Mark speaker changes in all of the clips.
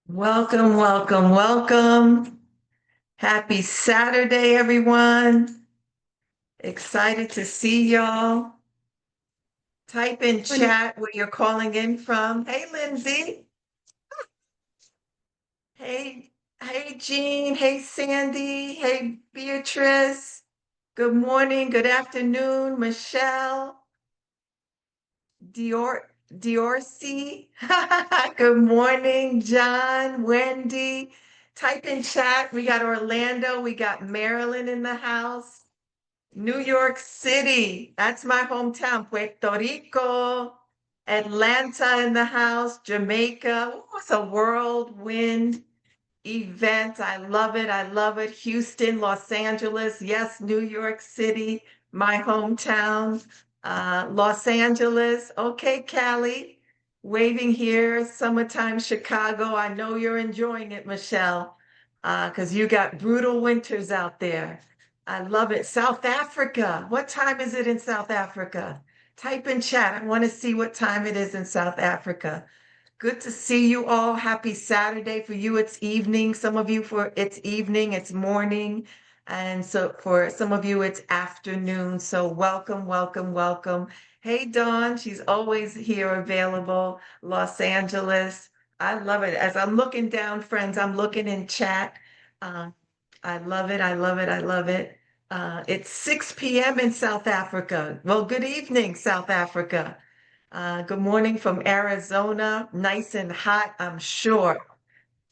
Speaker 1: Welcome, welcome, welcome. Happy Saturday, everyone. Excited to see y'all. Type in
Speaker 2: Morning.
Speaker 1: chat where you're calling in from. Hey, Lindsay. Hey, hey, Jean. Hey, Sandy. Hey, Beatrice. Good morning, good afternoon, Michelle. Diorcy. Good morning, John, Wendy. Type in chat. We got Orlando. We got Maryland in the house. New York City. That's my hometown. Puerto Rico. Atlanta in the house. Jamaica. Ooh, it's a whirlwind event. I love it. I love it. Houston, Los Angeles. Yes, New York City, my hometown. Los Angeles. Okay, Cali. Waving here. Summertime Chicago. I know you're enjoying it, Michelle, because you got brutal winters out there. I love it. South Africa. What time is it in South Africa? Type in chat. I want to see what time it is in South Africa. Good to see you all. Happy Saturday. For you, it's evening. Some of you, for it's evening, it's morning. And so for some of you, it's afternoon. So welcome, welcome, welcome. Hey, Dawn, she's always here available. Los Angeles. I love it. As I'm looking down, friends, I'm looking in chat. Um, I love it. I love it. I love it. It's 6 p.m. in South Africa. Well, good evening, South Africa. Good morning from Arizona. Nice and hot, I'm sure.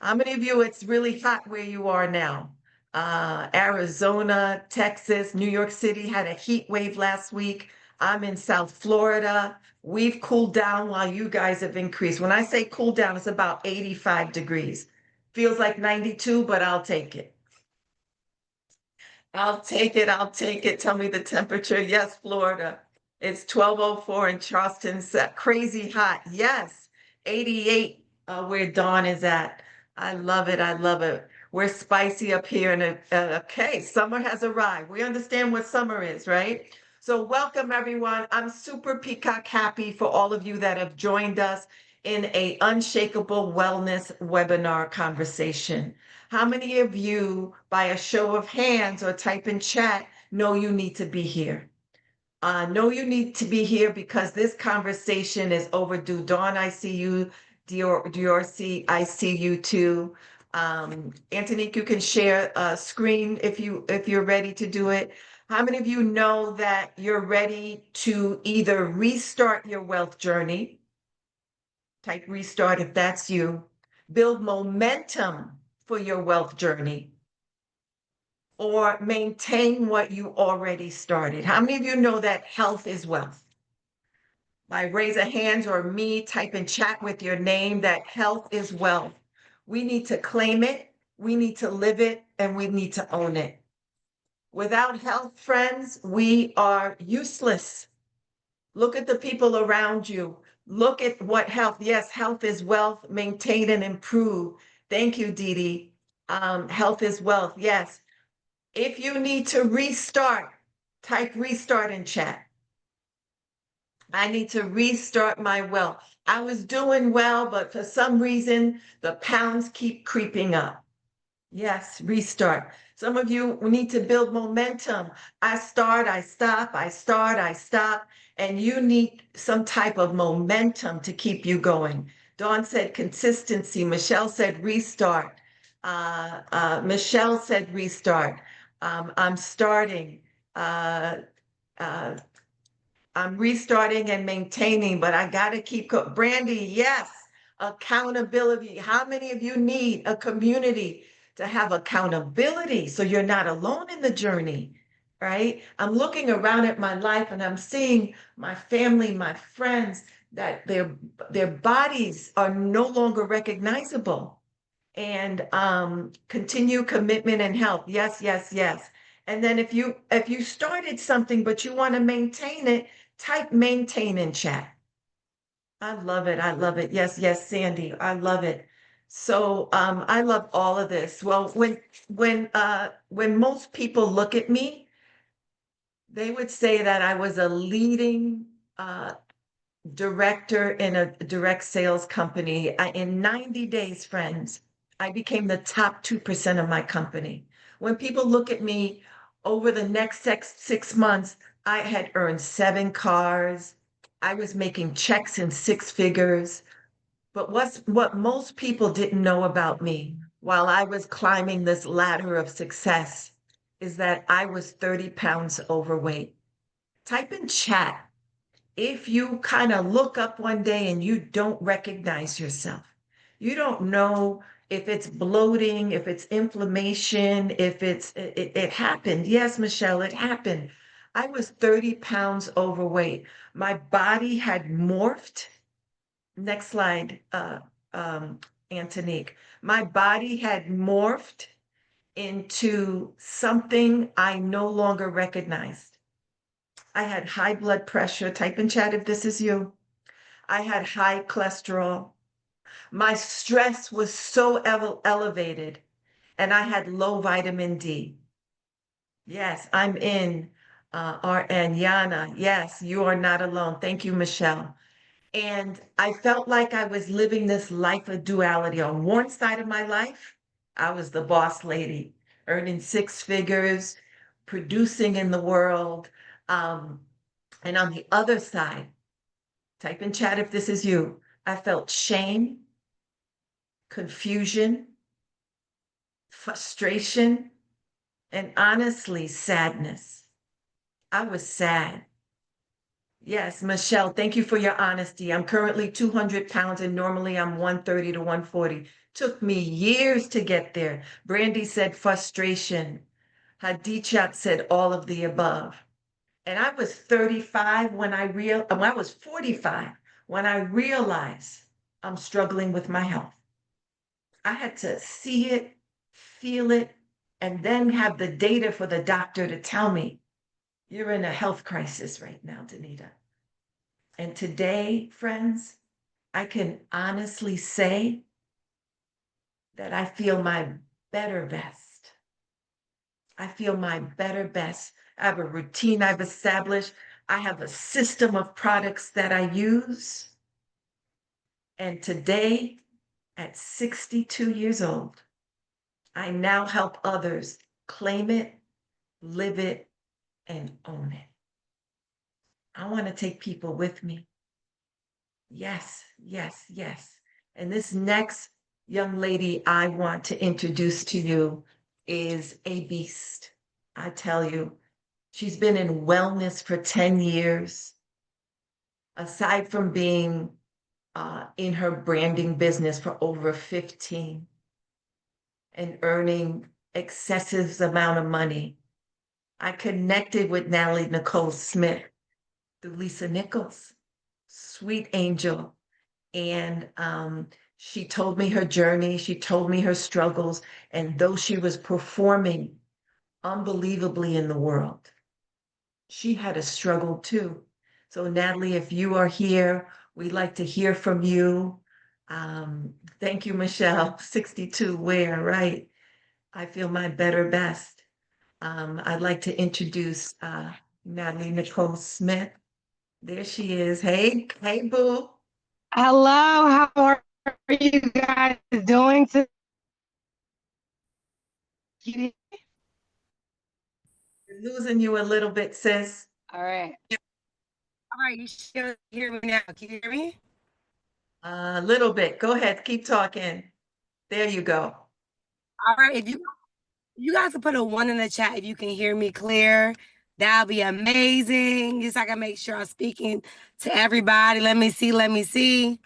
Speaker 1: How many of you, it's really hot where you are now? Arizona, Texas, New York City had a heat wave last week. I'm in South Florida. We've cooled down while you guys have increased. When I say cool down, it's about 85 degrees. Feels like 92, but I'll take it. I'll take it. I'll take it. Tell me the temperature. Yes, Florida. It's 12:04 in Charleston. Crazy hot. Yes, 88 where Dawn is at. I love it. I love it. We're spicy up here. And okay, summer has arrived. We understand what summer is, right? So welcome everyone. I'm super peacock happy for all of you that have joined us in a unshakable wellness webinar conversation. How many of you, by a show of hands or type in chat, know you need to be here? Know you need to be here because this conversation is overdue. Dawn, I see you. Dior, I see you too. Anthony, you can share a screen if you're ready to do it. How many of you know that you're ready to either restart your wealth journey? Type restart if that's you. Build momentum for your wealth journey or maintain what you already started. How many of you know that health is wealth? By raise of hands or me, type in chat with your name that health is wealth. We need to claim it, we need to live it, and we need to own it. Without health, friends, we are useless. Look at the people around you. Look at what health, yes, health is wealth, maintain and improve. Thank you, Dee Dee. Health is wealth, yes. If you need to restart, type restart in chat. I need to restart my wealth. I was doing well, but for some reason, the pounds keep creeping up. Yes, restart. Some of you need to build momentum. I start, I stop, I start, I stop, and you need some type of momentum to keep you going. Dawn said consistency. Michelle said restart. Michelle said restart. I'm starting. Uh, uh, I'm restarting and maintaining, but I got to keep Brandy, yes, accountability. How many of you need a community to have accountability so you're not alone in the journey, right? I'm looking around at my life and I'm seeing my family, my friends, that their bodies are no longer recognizable. And continue commitment and health. Yes, yes, yes. And then if you started something but you want to maintain it, type maintain in chat. I love it. I love it. Yes, yes, Sandy. I love it. So I love all of this. Well, when most people look at me, they would say that I was a leading director in a direct sales company. In 90 days, friends, I became the top 2% of my company. When people look at me over the next 6 months, I had earned 7 cars. I was making checks in 6 figures. But what most people didn't know about me while I was climbing this ladder of success is that I was 30 pounds overweight. Type in chat if you kind of look up one day and you don't recognize yourself. You don't know if it's bloating, if it's inflammation, if it happened. Yes, Michelle, it happened. I was 30 pounds overweight. My body had morphed. Next slide, Antonique. My body had morphed into something I no longer recognized. I had high blood pressure. Type in chat if this is you. I had high cholesterol. My stress was so elevated, and I had low vitamin D. Yes, I'm in RN. Yana, yes, you are not alone. Thank you, Michelle. And I felt like I was living this life of duality. On one side of my life, I was the boss lady, earning 6 figures, producing in the world. Um, and on the other side, type in chat if this is you, I felt shame, confusion, frustration, and honestly, sadness. I was sad. Yes, Michelle, thank you for your honesty. I'm currently 200 pounds and normally I'm 130 to 140. Took me years to get there. Brandy said frustration. Hadichat said all of the above. And I was 35 when I was 45 when I realized I'm struggling with my health. I had to see it, feel it, and then have the data for the doctor to tell me you're in a health crisis right now, Danita. And today, friends, I can honestly say that I feel my better best. I feel my better best. I have a routine I've established. I have a system of products that I use. And today, at 62 years old, I now help others claim it, live it, and own it. I want to take people with me. Yes, yes, yes. And this next young lady I want to introduce to you is a beast. I tell you, she's been in wellness for 10 years. Aside from being in her branding business for over 15 and earning excessive amount of money, I connected with Natalie Nicole Smith through Lisa Nichols, sweet angel. And she told me her journey, she told me her struggles, and though she was performing unbelievably in the world, she had a struggle too. So, Natalie, if you are here, we'd like to hear from you. Thank you, Michelle. 62, where, right? I feel my better best. I'd like to introduce Natalie Nicole Smith. There she is. Hey, hey, boo.
Speaker 2: Hello, how are you guys doing today?
Speaker 1: Losing you a little bit, sis.
Speaker 2: All right. All right, you should hear me now. Can you hear me?
Speaker 1: A little bit. Go ahead. Keep talking. There you go.
Speaker 2: All right. If you guys can put a one in the chat if you can hear me clear, that'll be amazing. Just so I can make sure I'm speaking to everybody. Let me see. Let me see.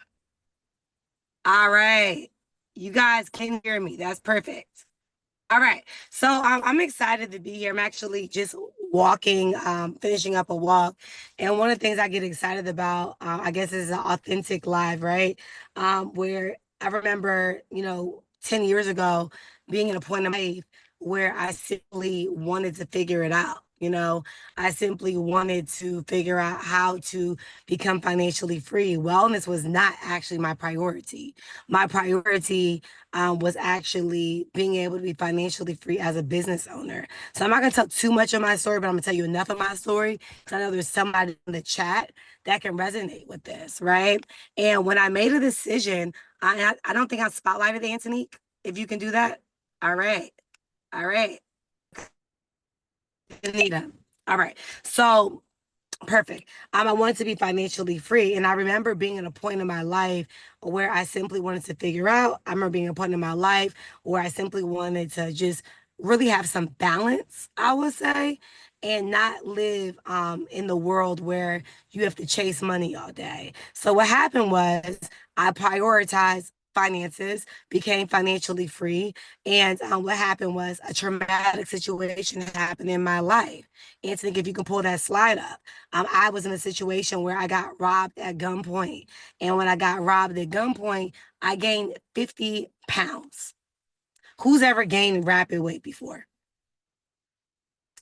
Speaker 2: All right. You guys can hear me. That's perfect. All right. So I'm excited to be here. I'm actually just walking, finishing up a walk. And one of the things I get excited about, I guess, is an authentic live, right? Where I remember, 10 years ago being in a point of my life where I simply wanted to figure it out. You know, I simply wanted to figure out how to become financially free. Wellness was not actually my priority. My priority was actually being able to be financially free as a business owner. So I'm not going to tell too much of my story, but I'm going to tell you enough of my story because I know there's somebody in the chat that can resonate with this, right? And when I made a decision, I don't think I spotlighted Antonique. If you can do that, all right, all right. Danita. All right. So perfect. I wanted to be financially free. And I remember being at a point in my life where I simply wanted to figure out. I remember being at a point in my life where I simply wanted to just really have some balance, I would say, and not live in the world where you have to chase money all day. So what happened was I prioritized finances, became financially free. And what happened was a traumatic situation happened in my life. Anthony, if you can pull that slide up. I was in a situation where I got robbed at gunpoint. And when I got robbed at gunpoint, I gained 50 pounds. Who's ever gained rapid weight before?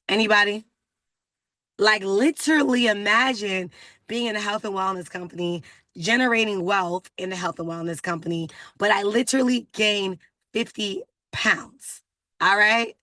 Speaker 2: Anybody? Like literally imagine being in a health and wellness company, generating wealth in a health and wellness company, but I literally gained 50 pounds. All right.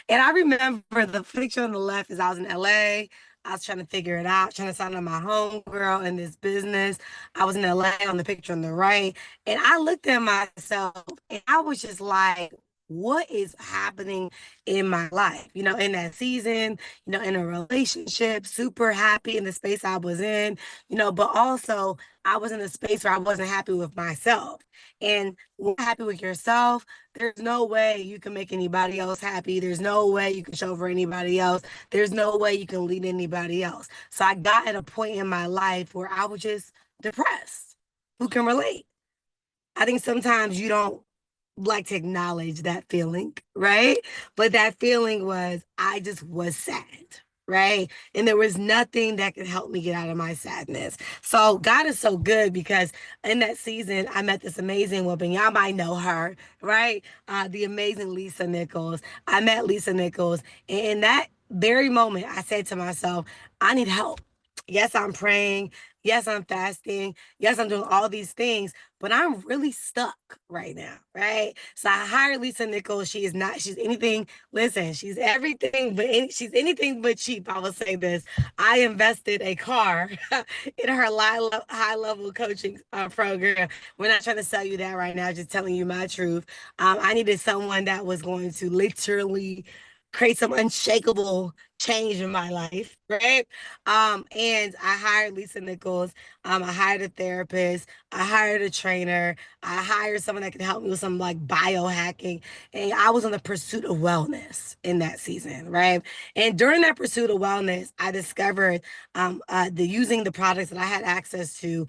Speaker 2: And I remember the picture on the left is I was in LA. I was trying to figure it out, trying to sign up my homegirl in this business. I was in LA on the picture on the right. And I looked at myself and I was just like, what is happening in my life? You know, in that season, you know, in a relationship, super happy in the space I was in, you know, but also I was in a space where I wasn't happy with myself. And when you're happy with yourself, there's no way you can make anybody else happy. There's no way you can show for anybody else. There's no way you can lead anybody else. So I got at a point in my life where I was just depressed. Who can relate? I think sometimes you don't like to acknowledge that feeling, right? But that feeling was, I just was sad, right? And there was nothing that could help me get out of my sadness. So God is so good because in that season, I met this amazing woman. Y'all might know her, right? The amazing Lisa Nichols. I met Lisa Nichols. And in that very moment, I said to myself, I need help. Yes, I'm praying. Yes, I'm fasting. Yes, I'm doing all these things, but I'm really stuck right now, right? So I hired Lisa Nichols. She is not, she's anything, listen, she's everything, but she's anything but cheap. I will say this. I invested a car in her high level coaching program. We're not trying to sell you that right now, just telling you my truth. I needed someone that was going to literally create some unshakable change in my life, right? And I hired Lisa Nichols. I hired a therapist. I hired a trainer. I hired someone that could help me with some like biohacking. And I was on the pursuit of wellness in that season, right? And during that pursuit of wellness, I discovered the using the products that I had access to,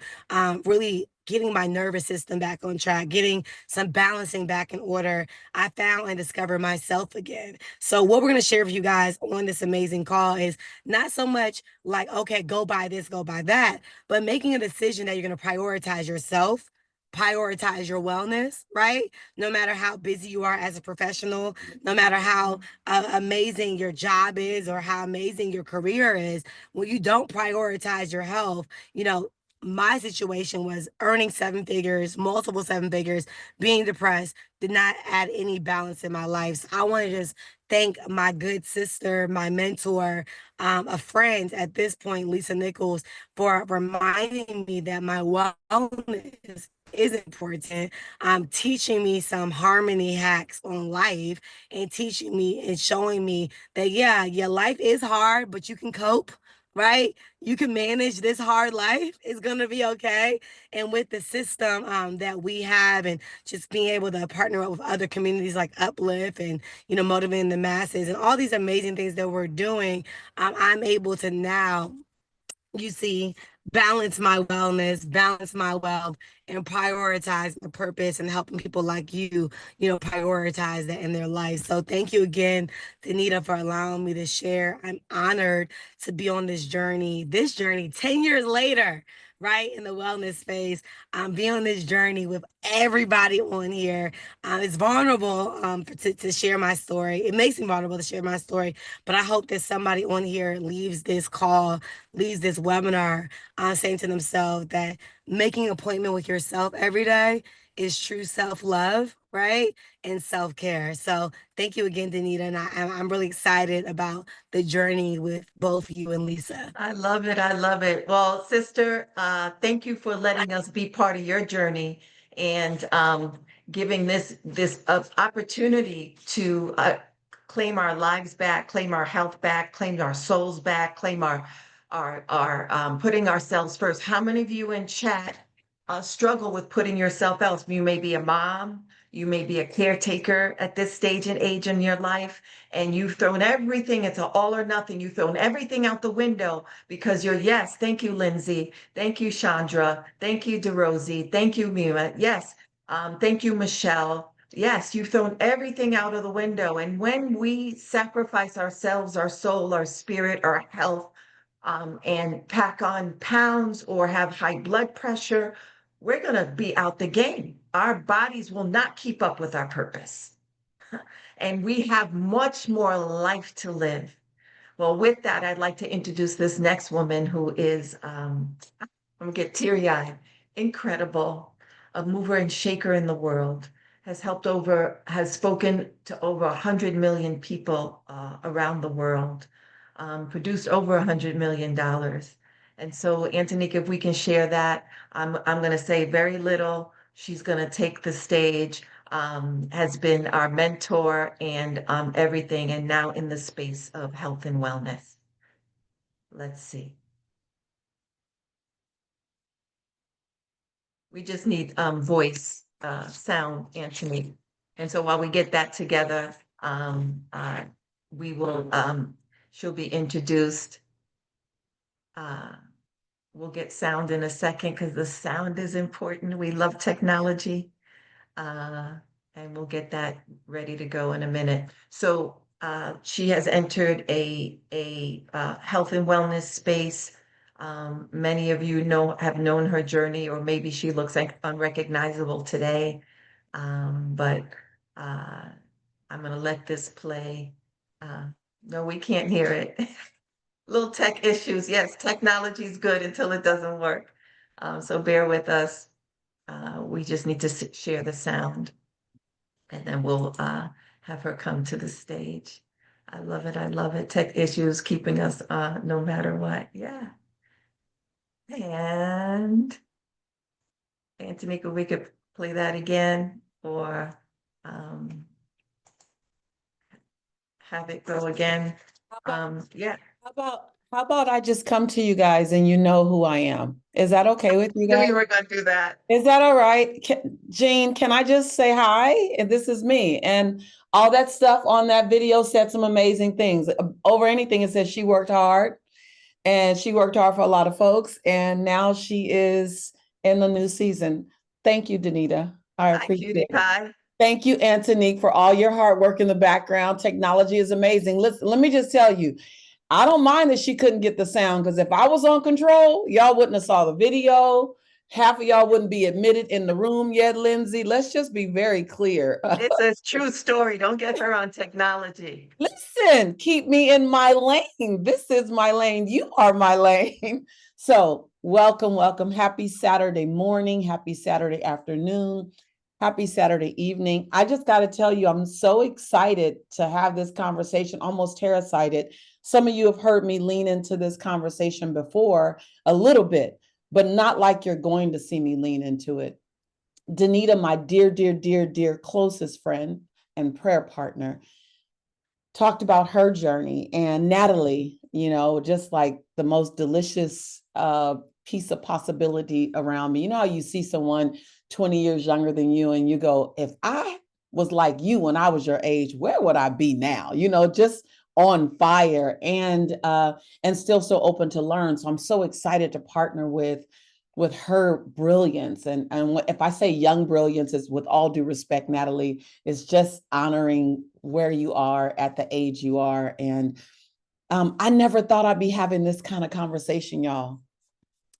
Speaker 2: really getting my nervous system back on track, getting some balancing back in order. I found and discovered myself again. So what we're going to share with you guys on this amazing call is not so much like, okay, go buy this, go buy that, but making a decision that you're going to prioritize yourself, prioritize your wellness, right? No matter how busy you are as a professional, no matter how amazing your job is or how amazing your career is, when you don't prioritize your health, you know, my situation was earning seven figures, multiple seven figures, being depressed, did not add any balance in my life. So I want to just thank my good sister, my mentor, a friend at this point, Lisa Nichols, for reminding me that my wellness is important. Teaching me some harmony hacks on life and teaching me and showing me that, yeah, your life is hard, but you can cope, right? You can manage this hard life. It's going to be okay. And with the system that we have and just being able to partner up with other communities like Uplift and, you know, motivating the masses and all these amazing things that we're doing, I'm able to now, you see, balance my wellness, balance my wealth, and prioritize my purpose and helping people like you, prioritize that in their life. So thank you again, Danita, for allowing me to share. I'm honored to be on this journey 10 years later, right, in the wellness space. I'm being on this journey with everybody on here. It's vulnerable to share my story. It makes me vulnerable to share my story, but I hope that somebody on here leaves this webinar saying to themselves that making an appointment with yourself every day is true self-love, right? And self-care. So thank you again, Danita. And I'm really excited about the journey with both you and Lisa.
Speaker 1: I love it. I love it. Well, sister, thank you for letting us be part of your journey and giving this opportunity to claim our lives back, claim our health back, claim our souls back, claim our putting ourselves first. How many of you in chat struggle with putting yourself else? You may be a mom, you may be a caretaker at this stage and age in your life, and you've thrown everything, it's an all or nothing. You've thrown everything out the window because yes, thank you, Lindsay. Thank you, Chandra. Thank you, DeRosie. Thank you, Mima. Yes. Thank you, Michelle. Yes, you've thrown everything out of the window. And when we sacrifice ourselves, our soul, our spirit, our health, and pack on pounds or have high blood pressure, we're going to be out the game. Our bodies will not keep up with our purpose. And we have much more life to live. Well, with that, I'd like to introduce this next woman who is, I'm gonna get teary-eyed, incredible, a mover and shaker in the world, has spoken to over 100 million people around the world, produced over $100 million. And so, Antonika, if we can share that, I'm gonna say very little. She's gonna take the stage, has been our mentor and everything, and now in the space of health and wellness. Let's see. We just need voice, sound, Anthony. And so while we get that together, we will, she'll be introduced. We'll get sound in a second because the sound is important. We love technology. And we'll get that ready to go in a minute. So she has entered a health and wellness space. Many of you have known her journey, or maybe she looks like unrecognizable today. But I'm gonna let this play. No, we can't hear it. Little tech issues. Yes, technology is good until it doesn't work. So bear with us. We just need to share the sound, and then we'll have her come to the stage. I love it. I love it. Tech issues keeping us no matter what. Yeah. And Antonika, we could play that again or have it go again. Yeah.
Speaker 3: How about I just come to you guys and you know who I am? Is that okay with you guys?
Speaker 1: We were gonna do that.
Speaker 3: Is that all right? Jean, can I just say hi? And this is me. And all that stuff on that video said some amazing things. Over anything, it says she worked hard, and she worked hard for a lot of folks. And now she is in the new season. Thank you, Danita. I appreciate it.
Speaker 1: Hi.
Speaker 3: Thank you, Antonique, for all your hard work in the background. Technology is amazing. Listen, let me just tell you, I don't mind that she couldn't get the sound, because if I was on control, y'all wouldn't have saw the video. Half of y'all wouldn't be admitted in the room yet, Lindsay. Let's just be very clear.
Speaker 1: It's a true story. Don't get her on technology.
Speaker 3: Listen, keep me in my lane. This is my lane. You are my lane. So welcome, welcome. Happy Saturday morning. Happy Saturday afternoon. Happy Saturday evening. I just got to tell you, I'm so excited to have this conversation, almost terror-sighted. Some of you have heard me lean into this conversation before a little bit, but not like you're going to see me lean into it. Danita, my dear, dear, dear, dear closest friend and prayer partner, talked about her journey, and Nathalie, just like the most delicious piece of possibility around me. You know how you see someone 20 years younger than you and you go, if I was like you when I was your age, where would I be now? Just on fire and still so open to learn. So I'm so excited to partner with her brilliance. And if I say young brilliance, is with all due respect, Nathalie, is just honoring where you are at the age you are. And I never thought I'd be having this kind of conversation, y'all.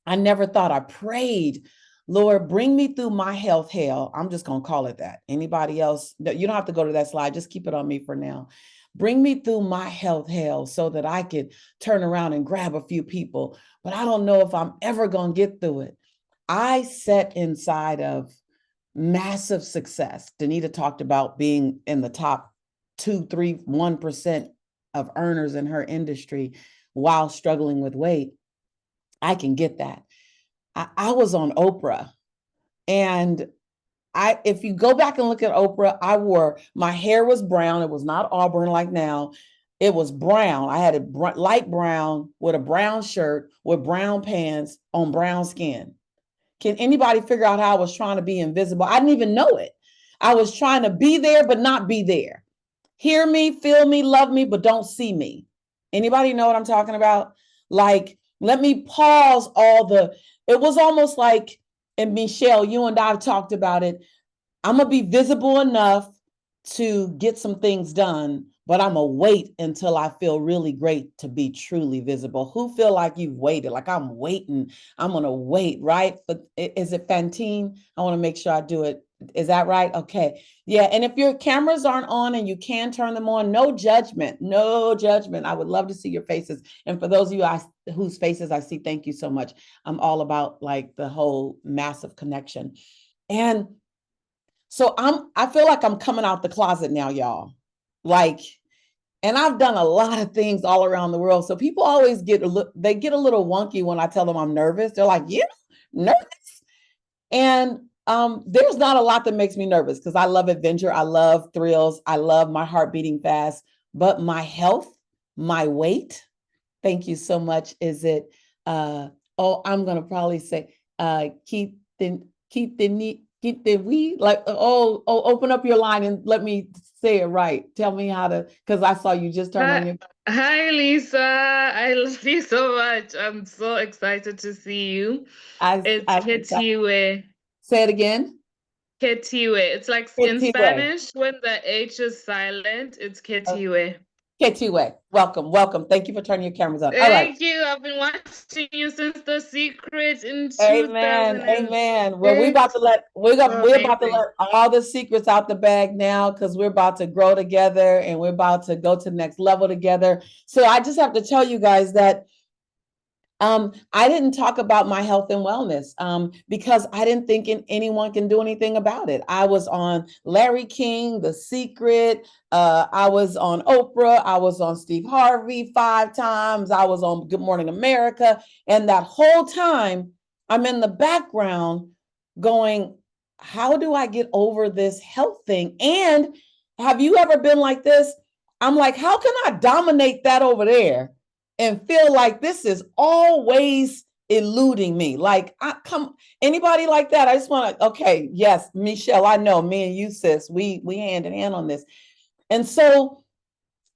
Speaker 3: I never thought. I prayed, Lord, bring me through my health hell. I'm just going to call it that. Anybody else? You don't have to go to that slide. Just keep it on me for now. Bring me through my health hell so that I could turn around and grab a few people. But I don't know if I'm ever going to get through it. I sat inside of massive success. Danita talked about being in the top 2, 3, 1% of earners in her industry while struggling with weight. I can get that. I was on Oprah, and if you go back and look at Oprah, my hair was brown. It was not auburn like now. It was brown. I had it light brown with a brown shirt with brown pants on brown skin. Can anybody figure out how I was trying to be invisible? I didn't even know it. I was trying to be there, but not be there. Hear me, feel me, love me, but don't see me. Anybody know what I'm talking about? Like, let me pause it was almost like, and Nciole, you and I have talked about it. I'm going to be visible enough to get some things done, but I'm going to wait until I feel really great to be truly visible. Who feel like you've waited? Like, I'm waiting. I'm going to wait, right? But is it Fantine? I want to make sure I do it. Is that right? Okay. Yeah. And if your cameras aren't on and you can turn them on, no judgment, no judgment. I would love to see your faces. And for those of you whose faces I see, thank you so much. I'm all about like the whole massive connection. And so I feel like I'm coming out the closet now, y'all. Like, and I've done a lot of things all around the world. So people always get a little wonky when I tell them I'm nervous. They're like, "Yeah, nervous?" And there's not a lot that makes me nervous because I love adventure. I love thrills. I love my heart beating fast. But my health, my weight, thank you so much. Is it, I'm going to probably say, keep the weed, like, open up your line and let me say it right. Tell me how to, because I saw you just turn on your.
Speaker 4: Hi, Lisa. I love you so much. I'm so excited to see you. It's Ketiwe.
Speaker 3: Say it again.
Speaker 4: Ketiwe. It's like in Spanish, when the H is silent, it's Ketiwe.
Speaker 3: Ketiwe. Welcome, welcome. Thank you for turning your cameras on.
Speaker 4: Thank you. I've been watching you since The Secret in 2000.
Speaker 3: Amen. Well, we're about to let all the secrets out the bag now because we're about to grow together and we're about to go to the next level together. So I just have to tell you guys that I didn't talk about my health and wellness because I didn't think anyone can do anything about it. I was on Larry King, The Secret. I was on Oprah. I was on Steve Harvey 5 times. I was on Good Morning America. And that whole time, I'm in the background going, how do I get over this health thing? And have you ever been like this? I'm like, how can I dominate that over there and feel like this is always eluding me? Like, anybody like that? I just want to, okay, yes, Nciole, I know, me and you, sis, we hand in hand on this. And so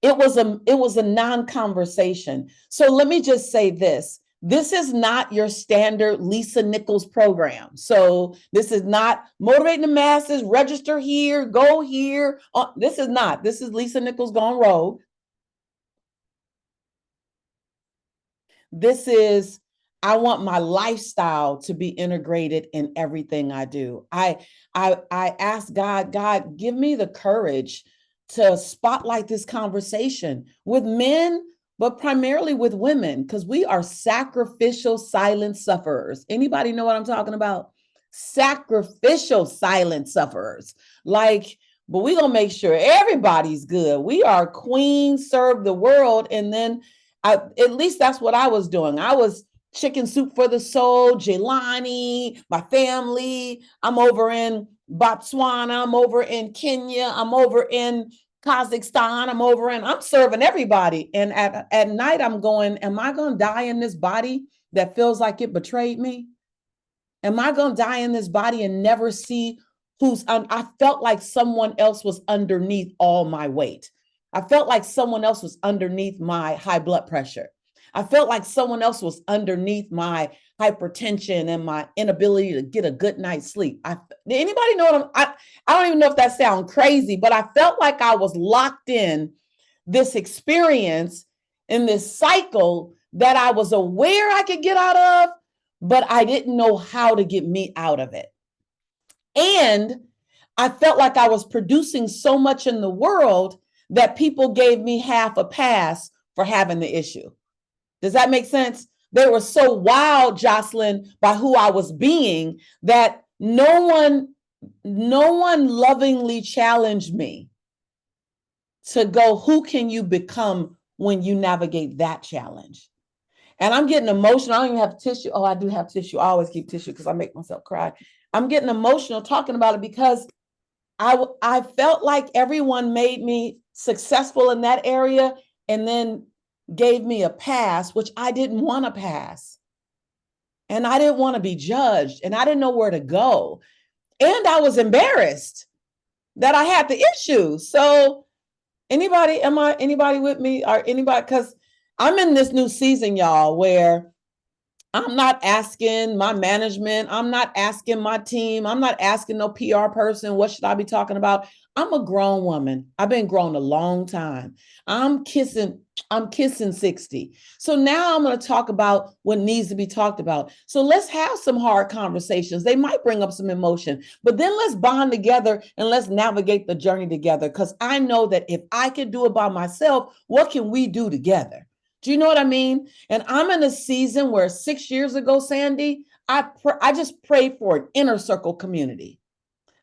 Speaker 3: it was a non-conversation. So let me just say this. This is not your standard Lisa Nichols program. So this is not motivating the masses, register here, go here. This is not. This is Lisa Nichols gone rogue. This is, I want my lifestyle to be integrated in everything I do. I ask God, give me the courage to spotlight this conversation with men, but primarily with women, because we are sacrificial silent sufferers. Anybody know what I'm talking about? Sacrificial silent sufferers. Like, but we're going to make sure everybody's good. We are queen, serve the world. And then at least that's what I was doing. I was chicken soup for the soul, Jelani, my family. I'm over in Botswana. I'm over in Kenya. I'm over in Kazakhstan. I'm serving everybody. And at night I'm going, am I going to die in this body that feels like it betrayed me? Am I going to die in this body and never see I felt like someone else was underneath all my weight. I felt like someone else was underneath my high blood pressure. I felt like someone else was underneath my hypertension and my inability to get a good night's sleep. Anybody know what I don't even know if that sounds crazy, but I felt like I was locked in this experience in this cycle that I was aware I could get out of, but I didn't know how to get me out of it. And I felt like I was producing so much in the world that people gave me half a pass for having the issue. Does that make sense? They were so wild, Jocelyn, by who I was being that no one lovingly challenged me to go, who can you become when you navigate that challenge? And I'm getting emotional. I don't even have tissue. Oh, I do have tissue. I always keep tissue because I make myself cry. I'm getting emotional talking about it because I felt like everyone made me successful in that area and then gave me a pass, which I didn't want to pass. And I didn't want to be judged and I didn't know where to go. And I was embarrassed that I had the issue. So anybody with me or anybody, because I'm in this new season, y'all, where I'm not asking my management, I'm not asking my team, I'm not asking no PR person, what should I be talking about? I'm a grown woman. I've been grown a long time. I'm kissing 60. So now I'm going to talk about what needs to be talked about. So let's have some hard conversations. They might bring up some emotion, but then let's bond together and let's navigate the journey together. Because I know that if I can do it by myself, what can we do together? Do you know what I mean? And I'm in a season where 6 years ago, Sandy, I just prayed for an inner circle community.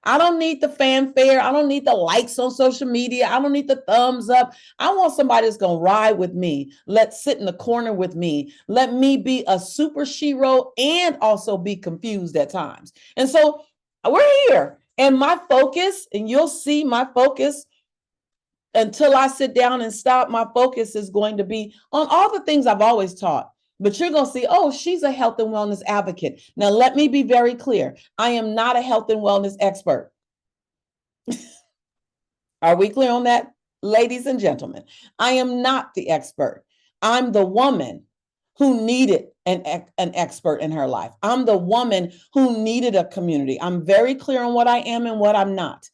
Speaker 3: I don't need the fanfare. I don't need the likes on social media. I don't need the thumbs up. I want somebody that's going to ride with me. Let's sit in the corner with me. Let me be a super shero and also be confused at times. And so we're here. And my focus, and you'll see my focus until I sit down and stop, my focus is going to be on all the things I've always taught. But you're going to see, oh, she's a health and wellness advocate. Now, let me be very clear. I am not a health and wellness expert. Are we clear on that, ladies and gentlemen? I am not the expert. I'm the woman who needed an expert in her life. I'm the woman who needed a community. I'm very clear on what I am and what I'm not.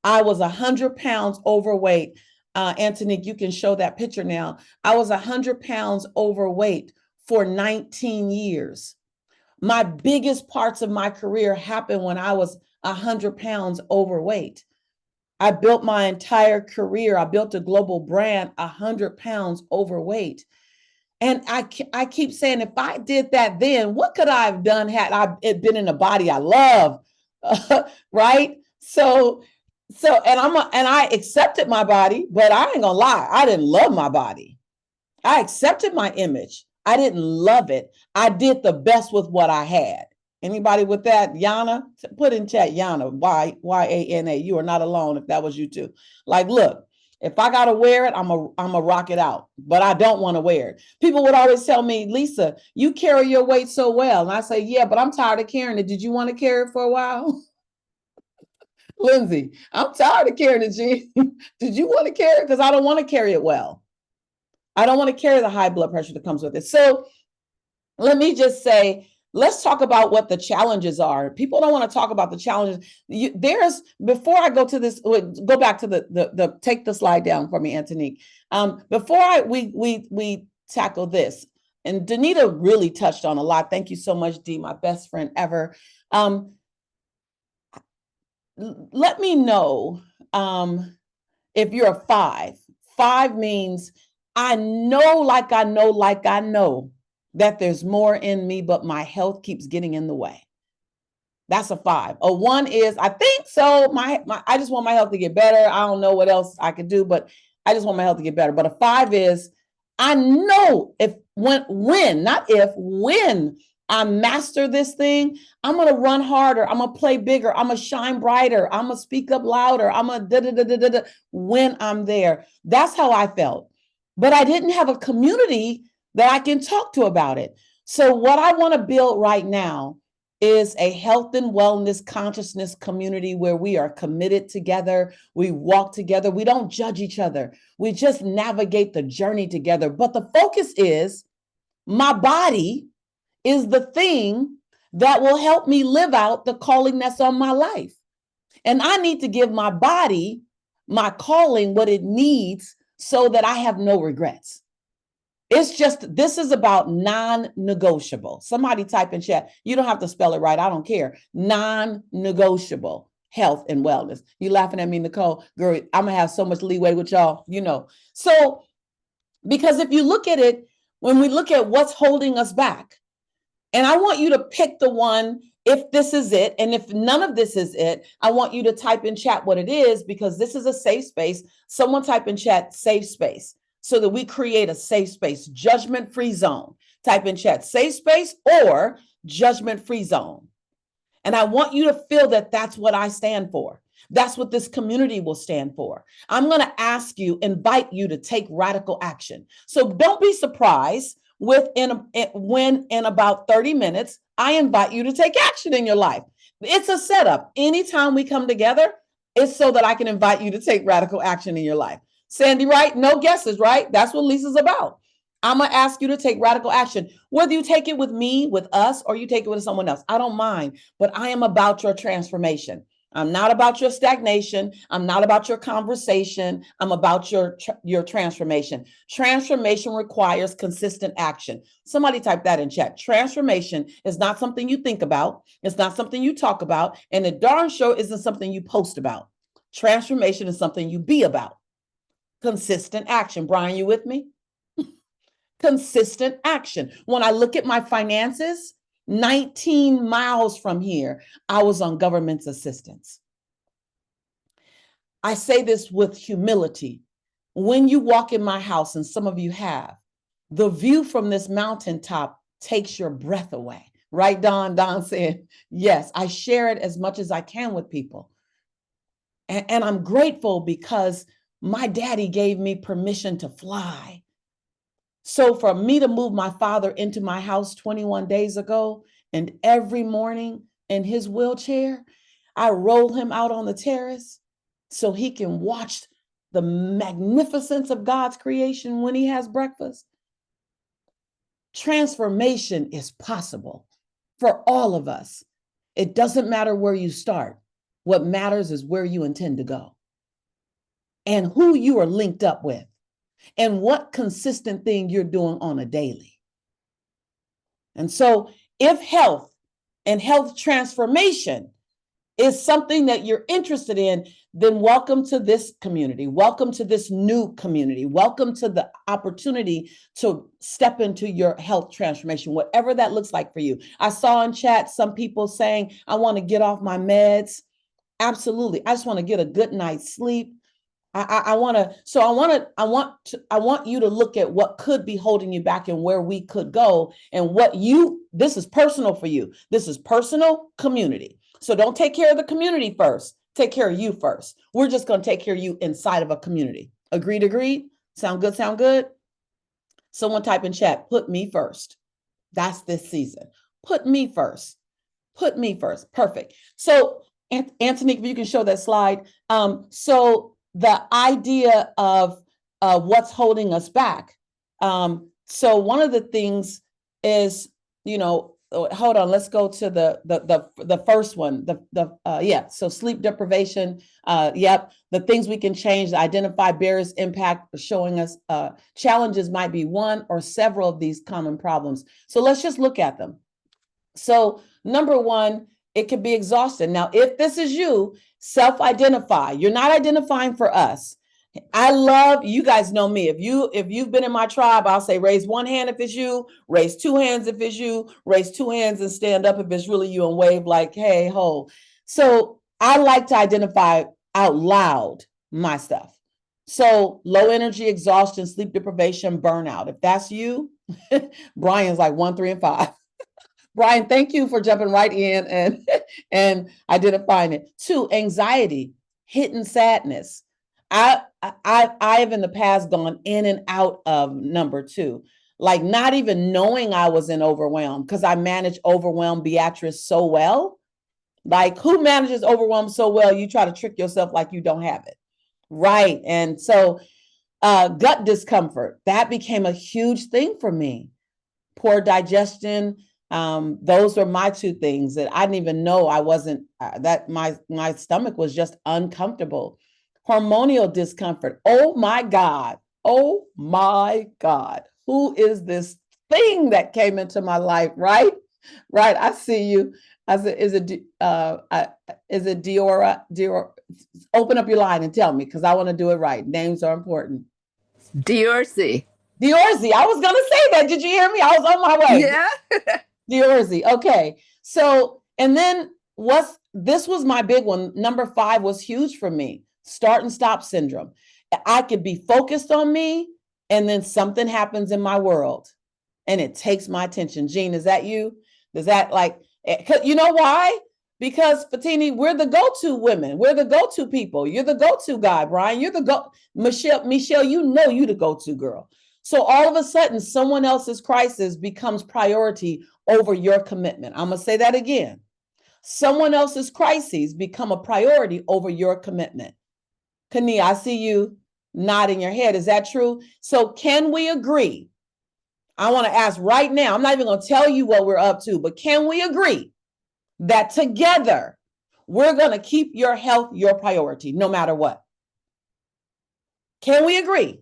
Speaker 3: I was 100 pounds overweight. Antonique, you can show that picture now. I was 100 pounds overweight for 19 years. My biggest parts of my career happened when I was 100 pounds overweight. I built my entire career. I built a global brand 100 pounds overweight. And I keep saying, if I did that then, what could I have done had I been in a body I love, right? So I accepted my body, but I ain't gonna lie, I didn't love my body. I accepted my image. I didn't love it. I did the best with what I had. Anybody with that? Yana, put in chat, Yana, Y-A-N-A. You are not alone if that was you too. Like, look, if I gotta wear it, I'm a rock it out, but I don't want to wear it. People would always tell me, Lisa, you carry your weight so well. And I say, yeah, but I'm tired of carrying it. Did you want to carry it for a while? Lindsay, I'm tired of carrying it, G. Did you want to carry it? Because I don't want to carry it well. I don't want to carry the high blood pressure that comes with it. So let me just say, let's talk about what the challenges are. People don't want to talk about the challenges. Before I go to this, go back to the take the slide down for me, Antonique. Before we tackle this, and Danita really touched on a lot. Thank you so much, Dee, my best friend ever. Let me know if you're a 5. 5 means I know that there's more in me, but my health keeps getting in the way. That's a 5. A 1 is, I think so. I just want my health to get better. I don't know what else I could do, but I just want my health to get better. But a 5 is, I know when I master this thing, I'm going to run harder. I'm going to play bigger. I'm going to shine brighter. I'm going to speak up louder. I'm going to when I'm there. That's how I felt. But I didn't have a community that I can talk to about it. So what I want to build right now is a health and wellness consciousness community where we are committed together. We walk together. We don't judge each other. We just navigate the journey together. But the focus is my body is the thing that will help me live out the calling that's on my life. And I need to give my body, my calling, what it needs so that I have no regrets. It's just, this is about non-negotiable. Somebody type in chat. You don't have to spell it right. I don't care. Non-negotiable health and wellness. You laughing at me, Nicole? Girl, I'm going to have so much leeway with y'all, you know. So, because if you look at it, when we look at what's holding us back, and I want you to pick the one, if this is it, and if none of this is it, I want you to type in chat what it is, because this is a safe space. Someone type in chat safe space, so that we create a safe space, judgment-free zone. Type in chat safe space or judgment-free zone. And I want you to feel that that's what I stand for. That's what this community will stand for. I'm going to ask you, invite you to take radical action. So don't be surprised when in about 30 minutes, I invite you to take action in your life. It's a setup. Anytime we come together, it's so that I can invite you to take radical action in your life. Sandy, right? No guesses, right? That's what Lisa's about. I'm going to ask you to take radical action. Whether you take it with me, with us, or you take it with someone else, I don't mind, but I am about your transformation. I'm not about your stagnation. I'm not about your conversation. I'm about your transformation. Transformation requires consistent action. Somebody type that in chat. Transformation is not something you think about. It's not something you talk about. And it darn sure isn't something you post about. Transformation is something you be about. Consistent action. Brian, you with me? Consistent action. When I look at my finances, 19 miles from here, I was on government's assistance. I say this with humility. When you walk in my house, and some of you have, the view from this mountaintop takes your breath away. Right, Don? Don said, yes, I share it as much as I can with people. And I'm grateful because my daddy gave me permission to fly. So for me to move my father into my house 21 days ago, and every morning in his wheelchair, I roll him out on the terrace so he can watch the magnificence of God's creation when he has breakfast. Transformation is possible for all of us. It doesn't matter where you start. What matters is where you intend to go and who you are linked up with and what consistent thing you're doing on a daily. And so if health and health transformation is something that you're interested in, then welcome to this community. Welcome to this new community. Welcome to the opportunity to step into your health transformation, whatever that looks like for you. I saw in chat some people saying, I want to get off my meds. Absolutely. I just want to get a good night's sleep. I want you to look at what could be holding you back and where we could go and this is personal for you. This is personal community. So don't take care of the community first. Take care of you first. We're just going to take care of you inside of a community. Agreed, agreed? Sound good, sound good? Someone type in chat, put me first. That's this season. Put me first. Put me first. Perfect. So Anthony, if you can show that slide. So the idea of what's holding us back. So one of the things is, hold on, let's go to the first one. So sleep deprivation. Yep. The things we can change, identify barriers, impact, showing us challenges might be one or several of these common problems. So let's just look at them. So number one, it could be exhaustion. Now, if this is you, self-identify. You're not identifying for us. I love, you guys know me. If you've been in my tribe, I'll say raise one hand if it's you, raise two hands if it's you, raise two hands and stand up if it's really you and wave like, hey, ho. So I like to identify out loud my stuff. So low energy, exhaustion, sleep deprivation, burnout. If that's you, Brian's like 1, 3, and 5. Brian, thank you for jumping right in and identifying it. 2, anxiety, hidden sadness. I have in the past gone in and out of number 2. like not even knowing I was in overwhelm, because I manage overwhelm Beatrice so well. Like, who manages overwhelm so well? You try to trick yourself like you don't have it. Right. And so gut discomfort, that became a huge thing for me. Poor digestion. Those were my two things that I didn't even know I wasn't, that my stomach was just uncomfortable. Hormonal discomfort. Oh my God. Oh my God. Who is this thing that came into my life? Right? Right. I see you. I said, is it Diora? Open up your line and tell me, because I want to do it right. Names are important.
Speaker 5: Diorcy.
Speaker 3: Diorcy. I was going to say that. Did you hear me? I was on my way.
Speaker 5: Yeah.
Speaker 3: Diorcy. Okay. So, and then this was my big one. Number 5 was huge for me. Start and stop syndrome. I could be focused on me, and then something happens in my world and it takes my attention. Jean, is that you? Does that, like, you know why? Because Fatini, we're the go-to women. We're the go-to people. You're the go-to guy, Brian. You're the Michelle, you know you the go-to girl. So all of a sudden, someone else's crisis becomes priority over your commitment. I'm going to say that again. Someone else's crises become a priority over your commitment. Kania, I see you nodding your head. Is that true? So can we agree? I want to ask right now. I'm not even going to tell you what we're up to, but can we agree that together we're going to keep your health your priority no matter what? Can we agree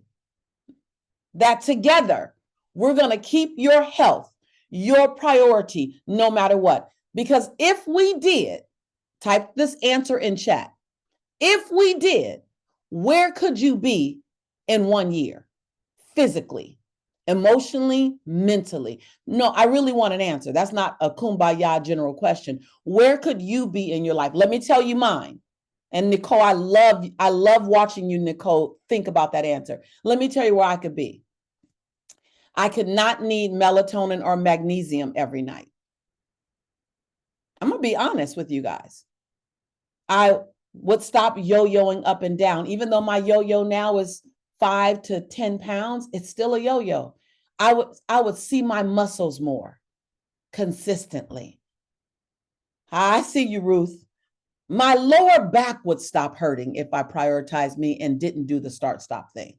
Speaker 3: that together we're going to keep your health your priority no matter what? Because if we did, type this answer in chat. If we did, where could you be in 1 year? Physically, emotionally, mentally? No, I really want an answer. That's not a kumbaya general question. Where could you be in your life? Let me tell you mine. And Nicole, I love watching you, Nicole, think about that answer. Let me tell you where I could be. I could not need melatonin or magnesium every night. I'm going to be honest with you guys. I would stop yo-yoing up and down. Even though my yo-yo now is 5 to 10 pounds, it's still a yo-yo. I would see my muscles more consistently. I see you, Ruth. My lower back would stop hurting if I prioritized me and didn't do the start-stop thing.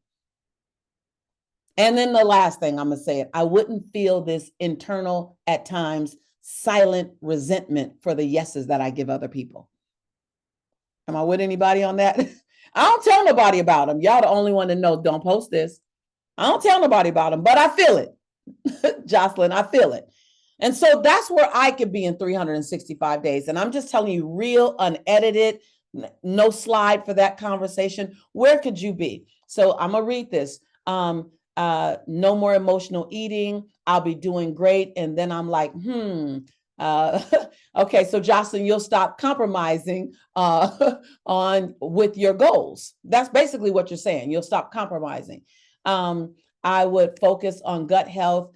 Speaker 3: And then the last thing I'm going to say, I wouldn't feel this internal, at times, silent resentment for the yeses that I give other people. Am I with anybody on that? I don't tell nobody about them. Y'all the only one that knows, don't post this. I don't tell nobody about them, but I feel it. Jocelyn, I feel it. And so that's where I could be in 365 days. And I'm just telling you, real, unedited, no slide for that conversation. Where could you be? So I'm going to read this. No more emotional eating. I'll be doing great. And then I'm like, okay, so Jocelyn, you'll stop compromising with your goals. That's basically what you're saying. You'll stop compromising. I would focus on gut health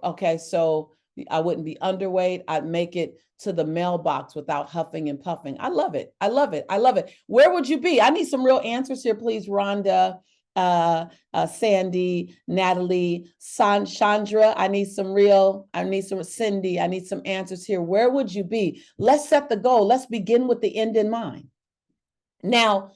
Speaker 3: okay, so I wouldn't be underweight. I'd make it to the mailbox without huffing and puffing. I love it. I love it. I love it. Where would you be? I need some real answers here, please, Rhonda. Sandy, Natalie, Chandra, I need some Cindy, I need some answers here. Where would you be? Let's set the goal. Let's begin with the end in mind. Now,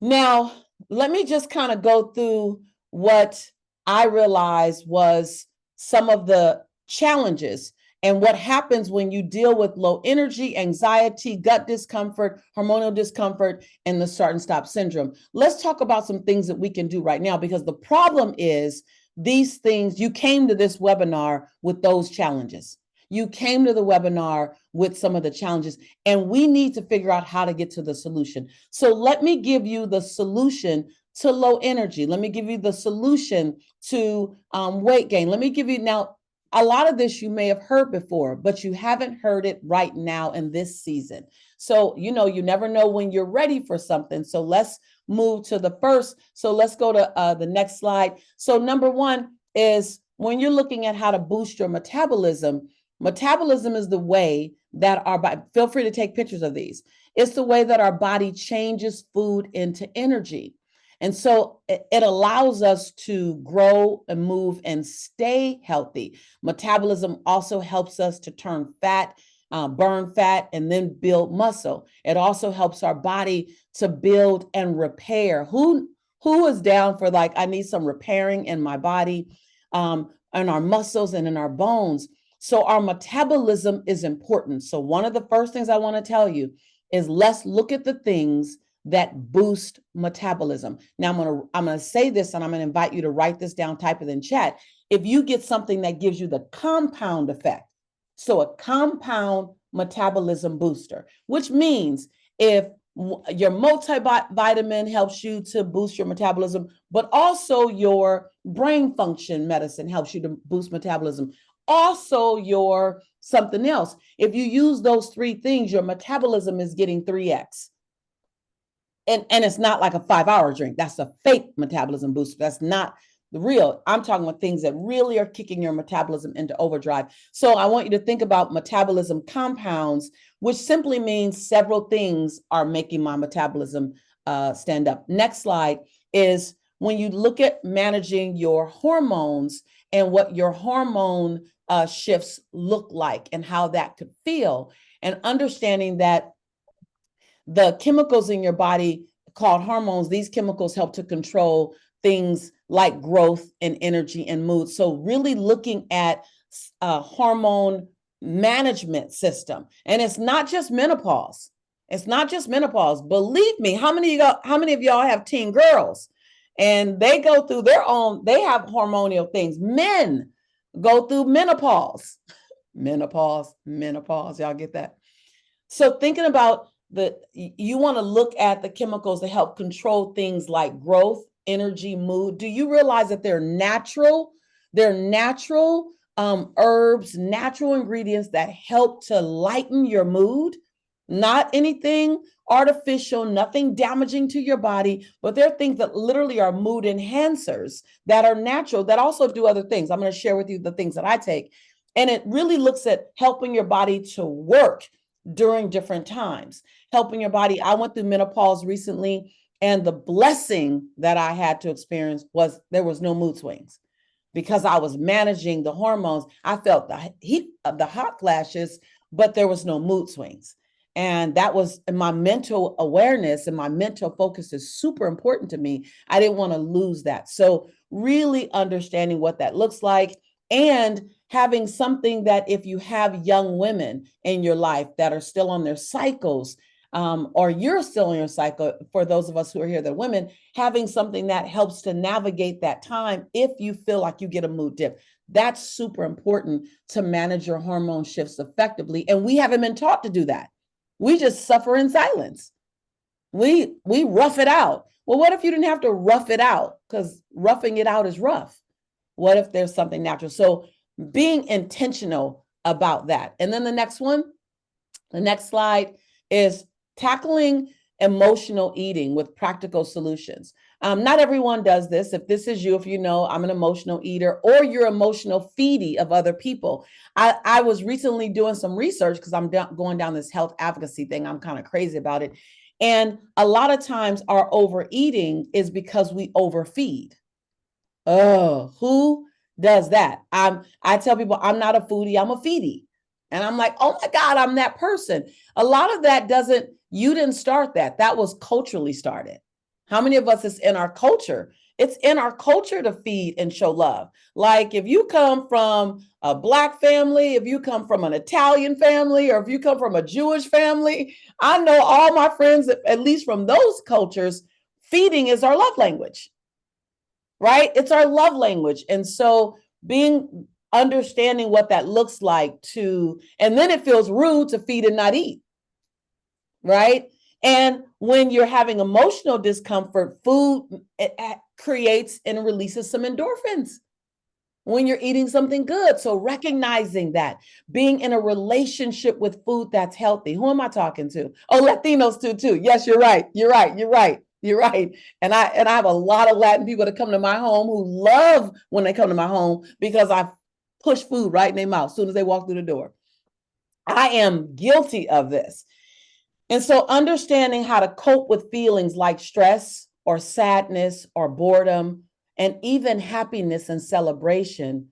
Speaker 3: let me just kind of go through what I realized was some of the challenges and what happens when you deal with low energy, anxiety, gut discomfort, hormonal discomfort, and the start and stop syndrome. Let's talk about some things that we can do right now, because the problem is these things, you came to this webinar with those challenges. You came to the webinar with some of the challenges, and we need to figure out how to get to the solution. So let me give you the solution to low energy. Let me give you the solution to weight gain. Let me give you now, a lot of this you may have heard before, but you haven't heard it right now in this season. So, you never know when you're ready for something. So let's move to the first. So let's go to the next slide. So number 1 is when you're looking at how to boost your metabolism, metabolism is the way that our body, feel free to take pictures of these. It's the way that our body changes food into energy. And so it allows us to grow and move and stay healthy. Metabolism also helps us to turn fat, burn fat, and then build muscle. It also helps our body to build and repair. Who is down for like, I need some repairing in my body, in our muscles and in our bones? So our metabolism is important. So one of the first things I want to tell you is let's look at the things that boost metabolism. Now I'm gonna say this, and I'm gonna invite you to write this down, type it in chat. If you get something that gives you the compound effect, so a compound metabolism booster, which means if your multivitamin helps you to boost your metabolism, but also your brain function medicine helps you to boost metabolism. Also your something else. If you use those three things, your metabolism is getting 3x. And it's not like a 5-hour drink. That's a fake metabolism booster. That's not the real. I'm talking about things that really are kicking your metabolism into overdrive. So I want you to think about metabolism compounds, which simply means several things are making my metabolism stand up. Next slide is when you look at managing your hormones and what your hormone shifts look like and how that could feel, and understanding that the chemicals in your body called hormones, these chemicals help to control things like growth and energy and mood. So really looking at a hormone management system. And it's not just menopause. It's not just menopause. Believe me, how many of y'all have teen girls? And they go through their own, they have hormonal things. Men go through menopause. Menopause. Y'all get that? So thinking about you want to look at the chemicals that help control things like growth, energy, mood. Do you realize that they're natural? They're natural herbs, natural ingredients that help to lighten your mood, not anything artificial, nothing damaging to your body, but they're things that literally are mood enhancers that are natural, that also do other things. I'm going to share with you the things that I take. And it really looks at helping your body to work during different times, helping your body. I went through menopause recently, and the blessing that I had to experience was there was no mood swings because I was managing the hormones. I felt the heat of the hot flashes, but there was no mood swings. And that was my mental awareness, and my mental focus is super important to me. I didn't want to lose that. So really understanding what that looks like, and having something that if you have young women in your life that are still on their cycles, or you're still in your cycle, for those of us who are here that are women, having something that helps to navigate that time if you feel like you get a mood dip. That's super important to manage your hormone shifts effectively. And we haven't been taught to do that. We just suffer in silence. We rough it out. Well, what if you didn't have to rough it out? Because roughing it out is rough. What if there's something natural? So being intentional about that. And then the next slide is tackling emotional eating with practical solutions. Not everyone does this. If this is you, if you know I'm an emotional eater, or you're emotional feedie of other people. I was recently doing some research because I'm going down this health advocacy thing. I'm kind of crazy about it. And a lot of times our overeating is because we overfeed. Oh, who does that? I tell people I'm not a foodie, I'm a feedie. And I'm like, oh my God, I'm that person. A lot of that you didn't start that. That was culturally started. How many of us is in our culture? It's in our culture to feed and show love. Like if you come from a Black family, if you come from an Italian family, or if you come from a Jewish family, I know all my friends, at least from those cultures, feeding is our love language, right? It's our love language. And so understanding what that looks like and then it feels rude to feed and not eat, right? And when you're having emotional discomfort, food creates and releases some endorphins when you're eating something good. So recognizing that, being in a relationship with food that's healthy. Who am I talking to? Oh, Latinos too. Yes, you're right. And I have a lot of Latin people that come to my home who love when they come to my home because I push food right in their mouth as soon as they walk through the door. I am guilty of this. And so understanding how to cope with feelings like stress or sadness or boredom, and even happiness and celebration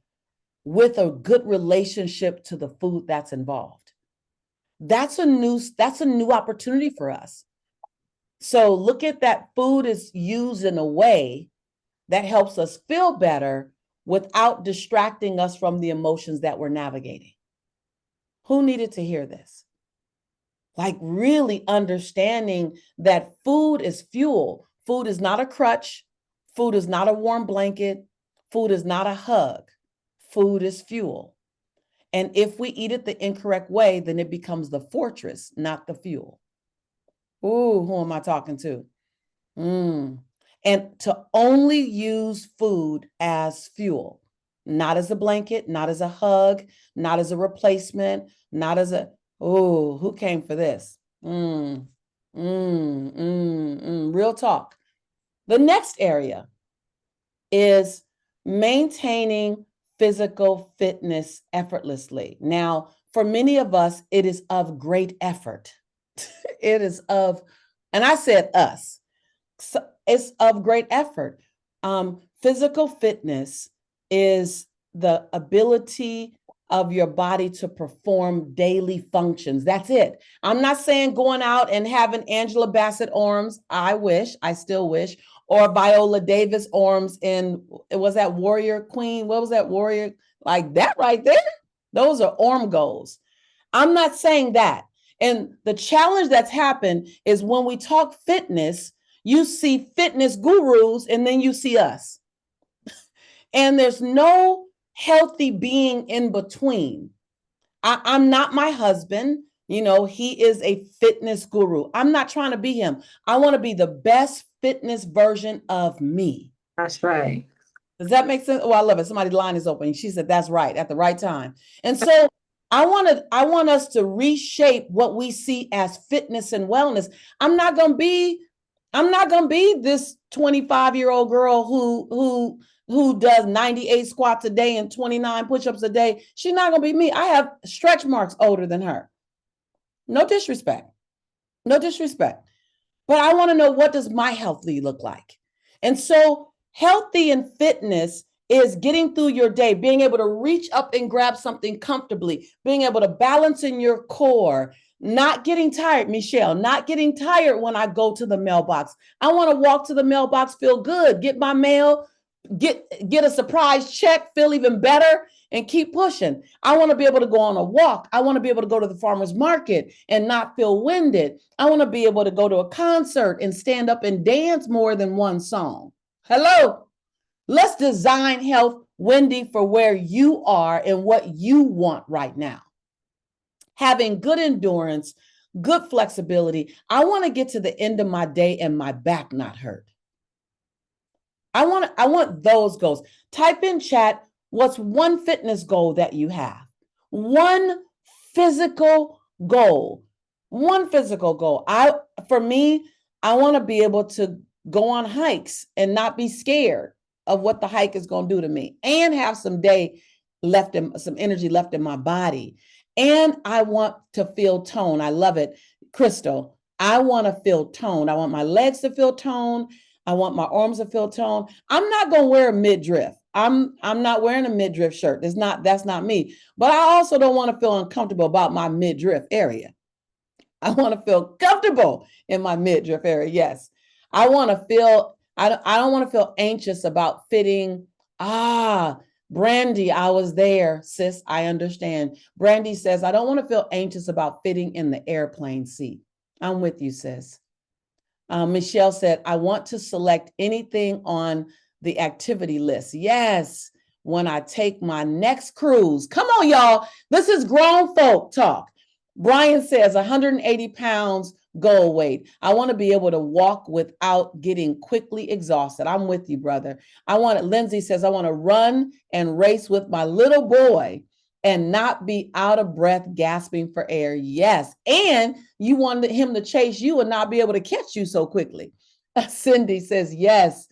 Speaker 3: with a good relationship to the food that's involved. That's a new opportunity for us. So look at that food is used in a way that helps us feel better without distracting us from the emotions that we're navigating. Who needed to hear this? Like really understanding that food is fuel. Food is not a crutch. Food is not a warm blanket. Food is not a hug. Food is fuel. And if we eat it the incorrect way, then it becomes the fortress, not the fuel. Ooh, who am I talking to? And to only use food as fuel, not as a blanket, not as a hug, not as a replacement, not as a, oh, who came for this? Real talk. The next area is maintaining physical fitness effortlessly. Now, for many of us, it is of great effort. It is of, and I said us, so it's of great effort. Physical fitness is the ability of your body to perform daily functions. That's it. I'm not saying going out and having Angela Bassett arms. I still wish, or Viola Davis arms in, was that Warrior Queen? What was that Warrior? Like that right there? Those are arm goals. I'm not saying that. And the challenge that's happened is when we talk fitness, you see fitness gurus and then you see us. And there's no healthy being in between. I'm not my husband. You know, he is a fitness guru. I'm not trying to be him. I want to be the best fitness version of me.
Speaker 1: That's right.
Speaker 3: Does that make sense? Oh, I love it. Somebody's line is open. She said, that's right, at the right time. And so I want us to reshape what we see as fitness and wellness. I'm not going to be this 25-year-old girl who does 98 squats a day and 29 push-ups a day. She's not going to be me. I have stretch marks older than her. No disrespect. No disrespect. But I want to know, what does my healthy look like? And so healthy and fitness is getting through your day, being able to reach up and grab something comfortably, being able to balance in your core, not getting tired, Michelle, not getting tired when I go to the mailbox. I want to walk to the mailbox, feel good, get my mail, get a surprise check, feel even better, and keep pushing. I want to be able to go on a walk. I want to be able to go to the farmer's market and not feel winded. I want to be able to go to a concert and stand up and dance more than one song. Hello. Let's design health, Wendy, for where you are and what you want right now. Having good endurance, good flexibility. I want to get to the end of my day and my back not hurt. I want those goals. Type in chat, what's one fitness goal that you have? One physical goal. One physical goal. For me, I want to be able to go on hikes and not be scared of what the hike is going to do to me, and have some energy left in my body. And I want to feel tone. I love it. Crystal, I want to feel tone. I want my legs to feel tone. I want my arms to feel tone. I'm not going to wear a midriff. I'm not wearing a midriff shirt. That's not me. But I also don't want to feel uncomfortable about my midriff area. I want to feel comfortable in my midriff area. Yes. I want to feel, I don't want to feel anxious about fitting. Brandy, I was there, sis. I understand. Brandy says, I don't want to feel anxious about fitting in the airplane seat. I'm with you, sis. Michelle said, I want to select anything on the activity list. Yes, when I take my next cruise. Come on, y'all. This is grown folk talk. Brian says 180 pounds goal weight. I want to be able to walk without getting quickly exhausted. I'm with you, brother. Lindsay says, I want to run and race with my little boy and not be out of breath, gasping for air. Yes. And you wanted him to chase you and not be able to catch you so quickly. Cindy says, yes,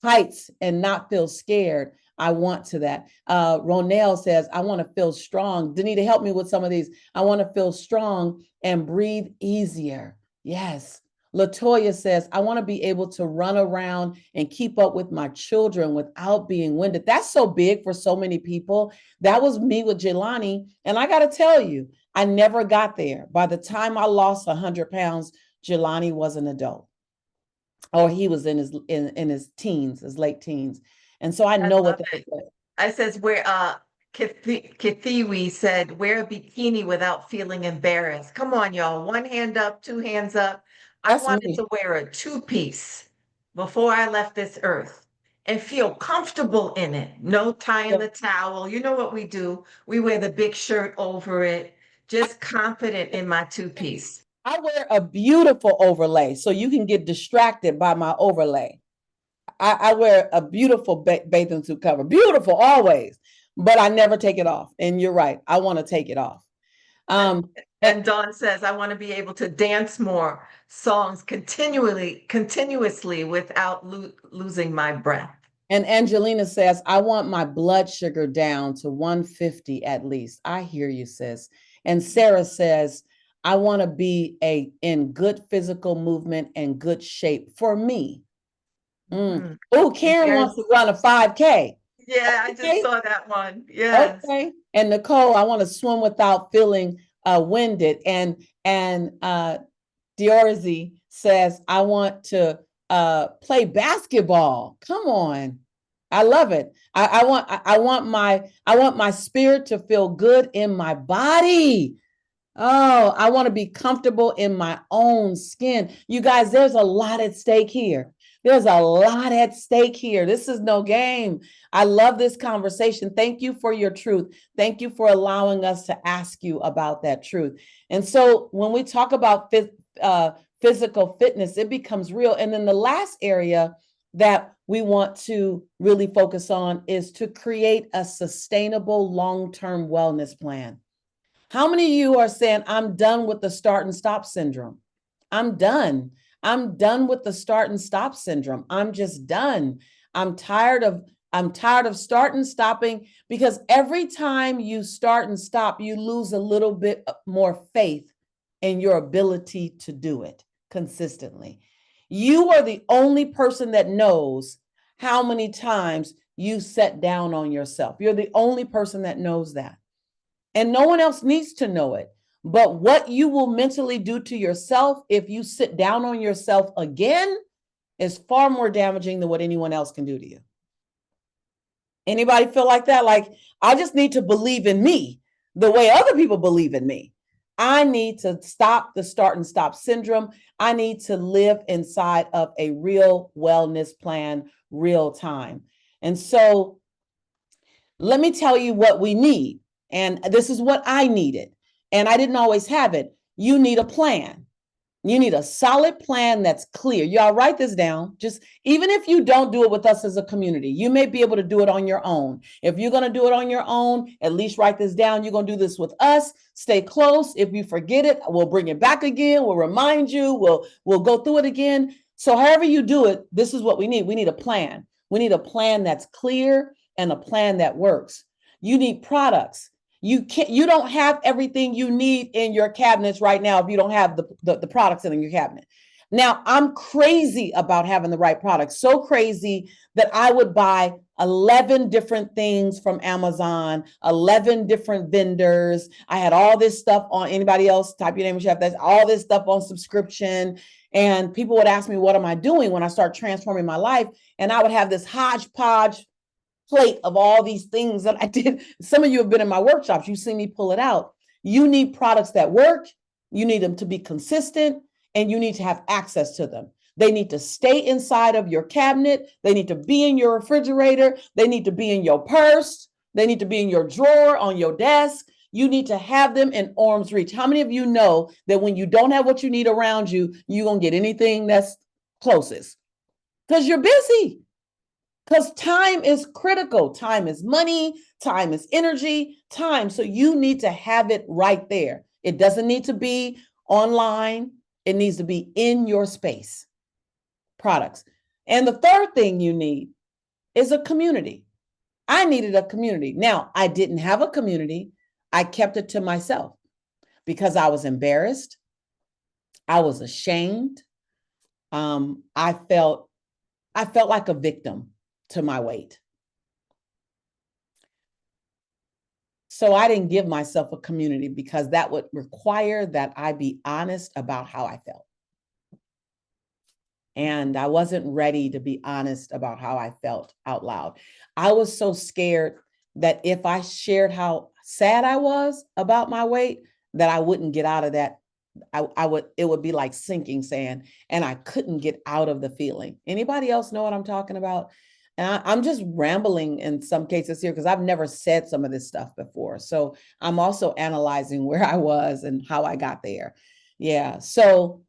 Speaker 3: heights and not feel scared. I want to that. Ronell says, I want to feel strong. Danita, help me with some of these. I want to feel strong and breathe easier. Yes. Latoya says, I want to be able to run around and keep up with my children without being winded. That's so big for so many people. That was me with Jelani. And I got to tell you, I never got there. By the time I lost 100 pounds, Jelani was an adult, or he was in his teens, his late teens. And so I know what that is.
Speaker 1: I says, where Kithiwi said, wear a bikini without feeling embarrassed. Come on, y'all. One hand up, two hands up. I wanted to wear a two-piece before I left this earth and feel comfortable in it. No tying the towel. You know what we do? We wear the big shirt over it. Just confident in my two-piece.
Speaker 3: I wear a beautiful overlay so you can get distracted by my overlay. I wear a beautiful bathing suit cover. Beautiful always. But I never take it off. And you're right. I want to take it off.
Speaker 1: And Dawn says, I want to be able to dance more songs continuously without losing my breath.
Speaker 3: And Angelina says, I want my blood sugar down to 150 at least. I hear you, sis. And Sarah says, I want to be in good physical movement and good shape for me. Oh, Karen wants to run a 5K.
Speaker 1: Yeah, I just saw that one. Yes.
Speaker 3: Okay. And Nicole, I want to swim without feeling winded. And Diorzy says, I want to play basketball. Come on. I love it. I want my spirit to feel good in my body. Oh, I want to be comfortable in my own skin. You guys, there's a lot at stake here. There's a lot at stake here. This is no game. I love this conversation. Thank you for your truth. Thank you for allowing us to ask you about that truth. And so when we talk about physical fitness, it becomes real. And then the last area that we want to really focus on is to create a sustainable long-term wellness plan. How many of you are saying, I'm done with the start and stop syndrome? I'm done. I'm done with the start and stop syndrome. I'm just done. I'm tired of starting, stopping, because every time you start and stop, you lose a little bit more faith in your ability to do it consistently. You are the only person that knows how many times you set down on yourself. You're the only person that knows that. And no one else needs to know it. But what you will mentally do to yourself if you sit down on yourself again is far more damaging than what anyone else can do to you. Anybody feel like that? Like, I just need to believe in me the way other people believe in me. I need to stop the start and stop syndrome. I need to live inside of a real wellness plan, real time. And so let me tell you what we need. And this is what I needed. And I didn't always have it. You need a plan. You need a solid plan that's clear. Y'all write this down. Just even if you don't do it with us as a community, you may be able to do it on your own. If you're going to do it on your own, at least write this down. You're going to do this with us. Stay close. If you forget it, we'll bring it back again. We'll remind you. We'll go through it again. So however you do it, this is what we need. We need a plan. We need a plan that's clear and a plan that works. You need products. You don't have everything you need in your cabinets right now if you don't have the products in your cabinet. Now, I'm crazy about having the right products. So crazy that I would buy 11 different things from Amazon, 11 different vendors. I had all this stuff on, anybody else, type your name and chef, that's all this stuff on subscription. And people would ask me, what am I doing when I start transforming my life? And I would have this hodgepodge plate of all these things that I did. Some of you have been in my workshops. You've seen me pull it out. You need products that work. You need them to be consistent, and you need to have access to them. They need to stay inside of your cabinet. They need to be in your refrigerator. They need to be in your purse. They need to be in your drawer, on your desk. You need to have them in arm's reach. How many of you know that when you don't have what you need around you, you're going to get anything that's closest? Because you're busy. Because time is critical. Time is money. Time is energy. Time. So you need to have it right there. It doesn't need to be online. It needs to be in your space. Products. And the third thing you need is a community. I needed a community. Now, I didn't have a community. I kept it to myself because I was embarrassed. I was ashamed. I felt like a victim to my weight. So I didn't give myself a community because that would require that I be honest about how I felt. And I wasn't ready to be honest about how I felt out loud. I was so scared that if I shared how sad I was about my weight, that I wouldn't get out of that. It would be like sinking sand, and I couldn't get out of the feeling. Anybody else know what I'm talking about? And I'm just rambling in some cases here because I've never said some of this stuff before. So I'm also analyzing where I was and how I got there. Yeah. So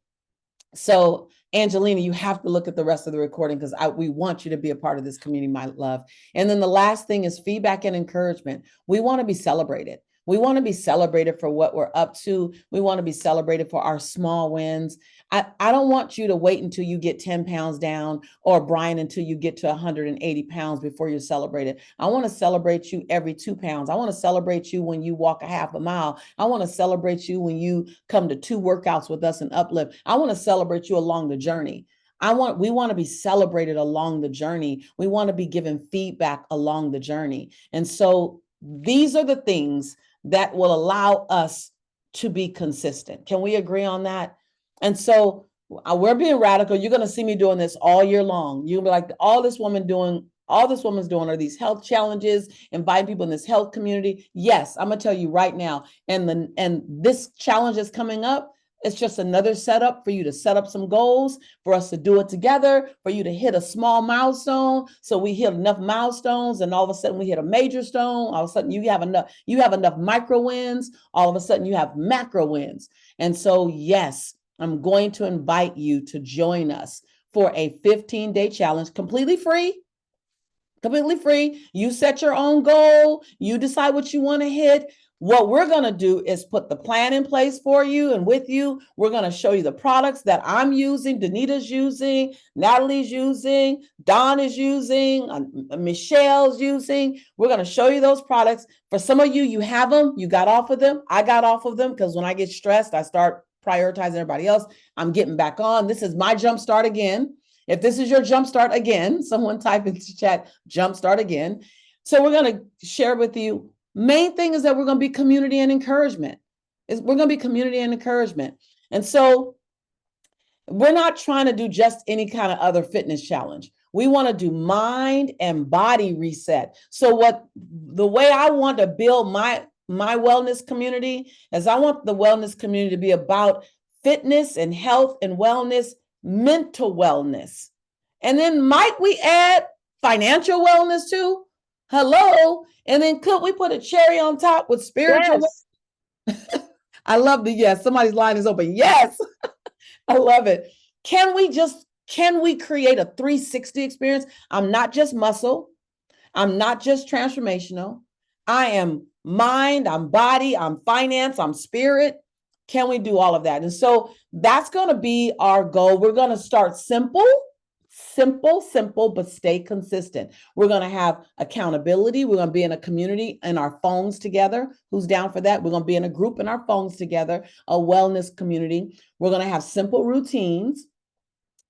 Speaker 3: Angelina, you have to look at the rest of the recording because we want you to be a part of this community, my love. And then the last thing is feedback and encouragement. We want to be celebrated. We want to be celebrated for what we're up to. We want to be celebrated for our small wins. I don't want you to wait until you get 10 pounds down, or Brian, until you get to 180 pounds before you're celebrated. I want to celebrate you every 2 pounds. I want to celebrate you when you walk a half a mile. I want to celebrate you when you come to 2 workouts with us and uplift. I want to celebrate you along the journey. We want to be celebrated along the journey. We want to be given feedback along the journey. And so these are the things that will allow us to be consistent. Can we agree on that? And so we're being radical. You're going to see me doing this all year long. You'll be like, all this woman's doing are these health challenges, inviting people in this health community. Yes, I'm going to tell you right now. And this challenge is coming up. It's just another setup for you to set up some goals, for us to do it together, for you to hit a small milestone. So we hit enough milestones, and all of a sudden we hit a major stone. All of a sudden you have enough micro wins. All of a sudden you have macro wins. And so, yes, I'm going to invite you to join us for a 15-day challenge, completely free. Completely free. You set your own goal. You decide what you want to hit. What we're going to do is put the plan in place for you and with you. We're going to show you the products that I'm using, Danita's using, Nathalie's using, Dawn is using, Michelle's using. We're going to show you those products. For some of you, you have them. You got off of them. I got off of them because when I get stressed, I start prioritizing everybody else. I'm getting back on. This is my jump start again. If this is your jump start again, someone type into chat, jump start again. So we're going to share with you. Main thing is that we're going to be community and encouragement. We're going to be community and encouragement. And so we're not trying to do just any kind of other fitness challenge. We want to do mind and body reset. So the way I want to build my wellness community is I want the wellness community to be about fitness and health and wellness, mental wellness. And then might we add financial wellness too? Hello. And then could we put a cherry on top with spiritual? Yes. I love the yes. Somebody's line is open. Yes. I love it. Can we create a 360 experience? I'm not just muscle. I'm not just transformational. I am mind, I'm body, I'm finance, I'm spirit. Can we do all of that? And so that's going to be our goal. We're going to start simple, but stay consistent. We're going to have accountability. We're going to be in a community in our phones together. Who's down for that? We're going to be in a group in our phones together, a wellness community. We're going to have simple routines,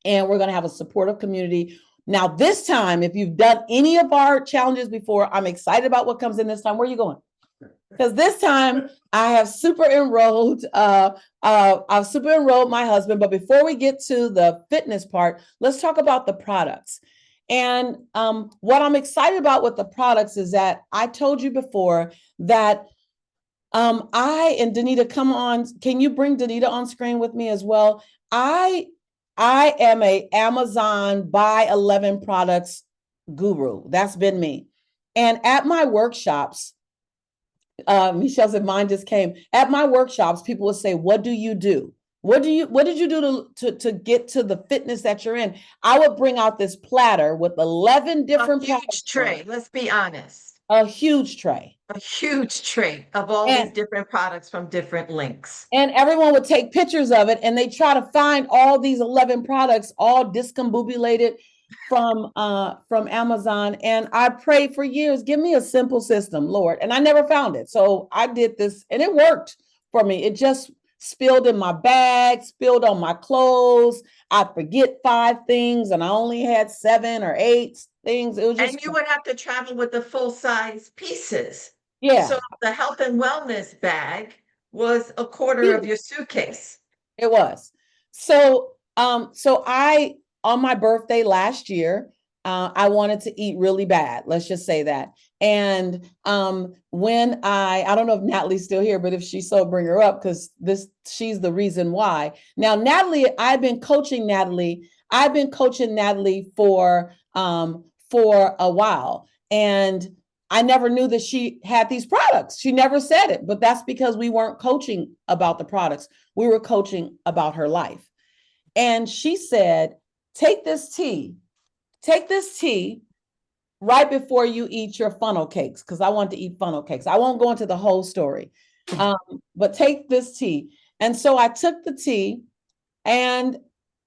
Speaker 3: and we're going to have a supportive community. Now, this time, if you've done any of our challenges before, I'm excited about what comes in this time. Where are you going? Because this time I have super enrolled. I've super enrolled my husband. But before we get to the fitness part, let's talk about the products. And what I'm excited about with the products is that I told you before that I and Danita, come on. Can you bring Danita on screen with me as well? I am a Amazon buy 11 products guru. That's been me. And at my workshops, Michelle said mine just came. At my workshops, people will say, what do you do? What did you do to get to the fitness that you're in? I would bring out this platter with 11 different
Speaker 1: huge tray. Let's be honest.
Speaker 3: A huge tray.
Speaker 1: A huge tray of all these different products from different links.
Speaker 3: And everyone would take pictures of it, and they try to find all these 11 products, all discombobulated from Amazon. And I prayed for years, give me a simple system, Lord. And I never found it. So I did this, and it worked for me. It just spilled in my bag, spilled on my clothes. I forget 5 things and I only had 7 or 8 things. It was just,
Speaker 1: And you would have to travel with the full-size pieces.
Speaker 3: yeah,
Speaker 1: So the health and wellness bag was a quarter
Speaker 3: yeah,
Speaker 1: of your suitcase.
Speaker 3: it was. So I, on my birthday last year, I wanted to eat really bad. Let's just say that. And when I don't know if Natalie's still here, but if she's so, bring her up because she's the reason why. Now, Natalie, I've been coaching Natalie for a while, and I never knew that she had these products. She never said it, but that's because we weren't coaching about the products. We were coaching about her life. And she said, take this tea right before you eat your funnel cakes, because I want to eat funnel cakes. I won't go into the whole story, but take this tea. And so I took the tea, and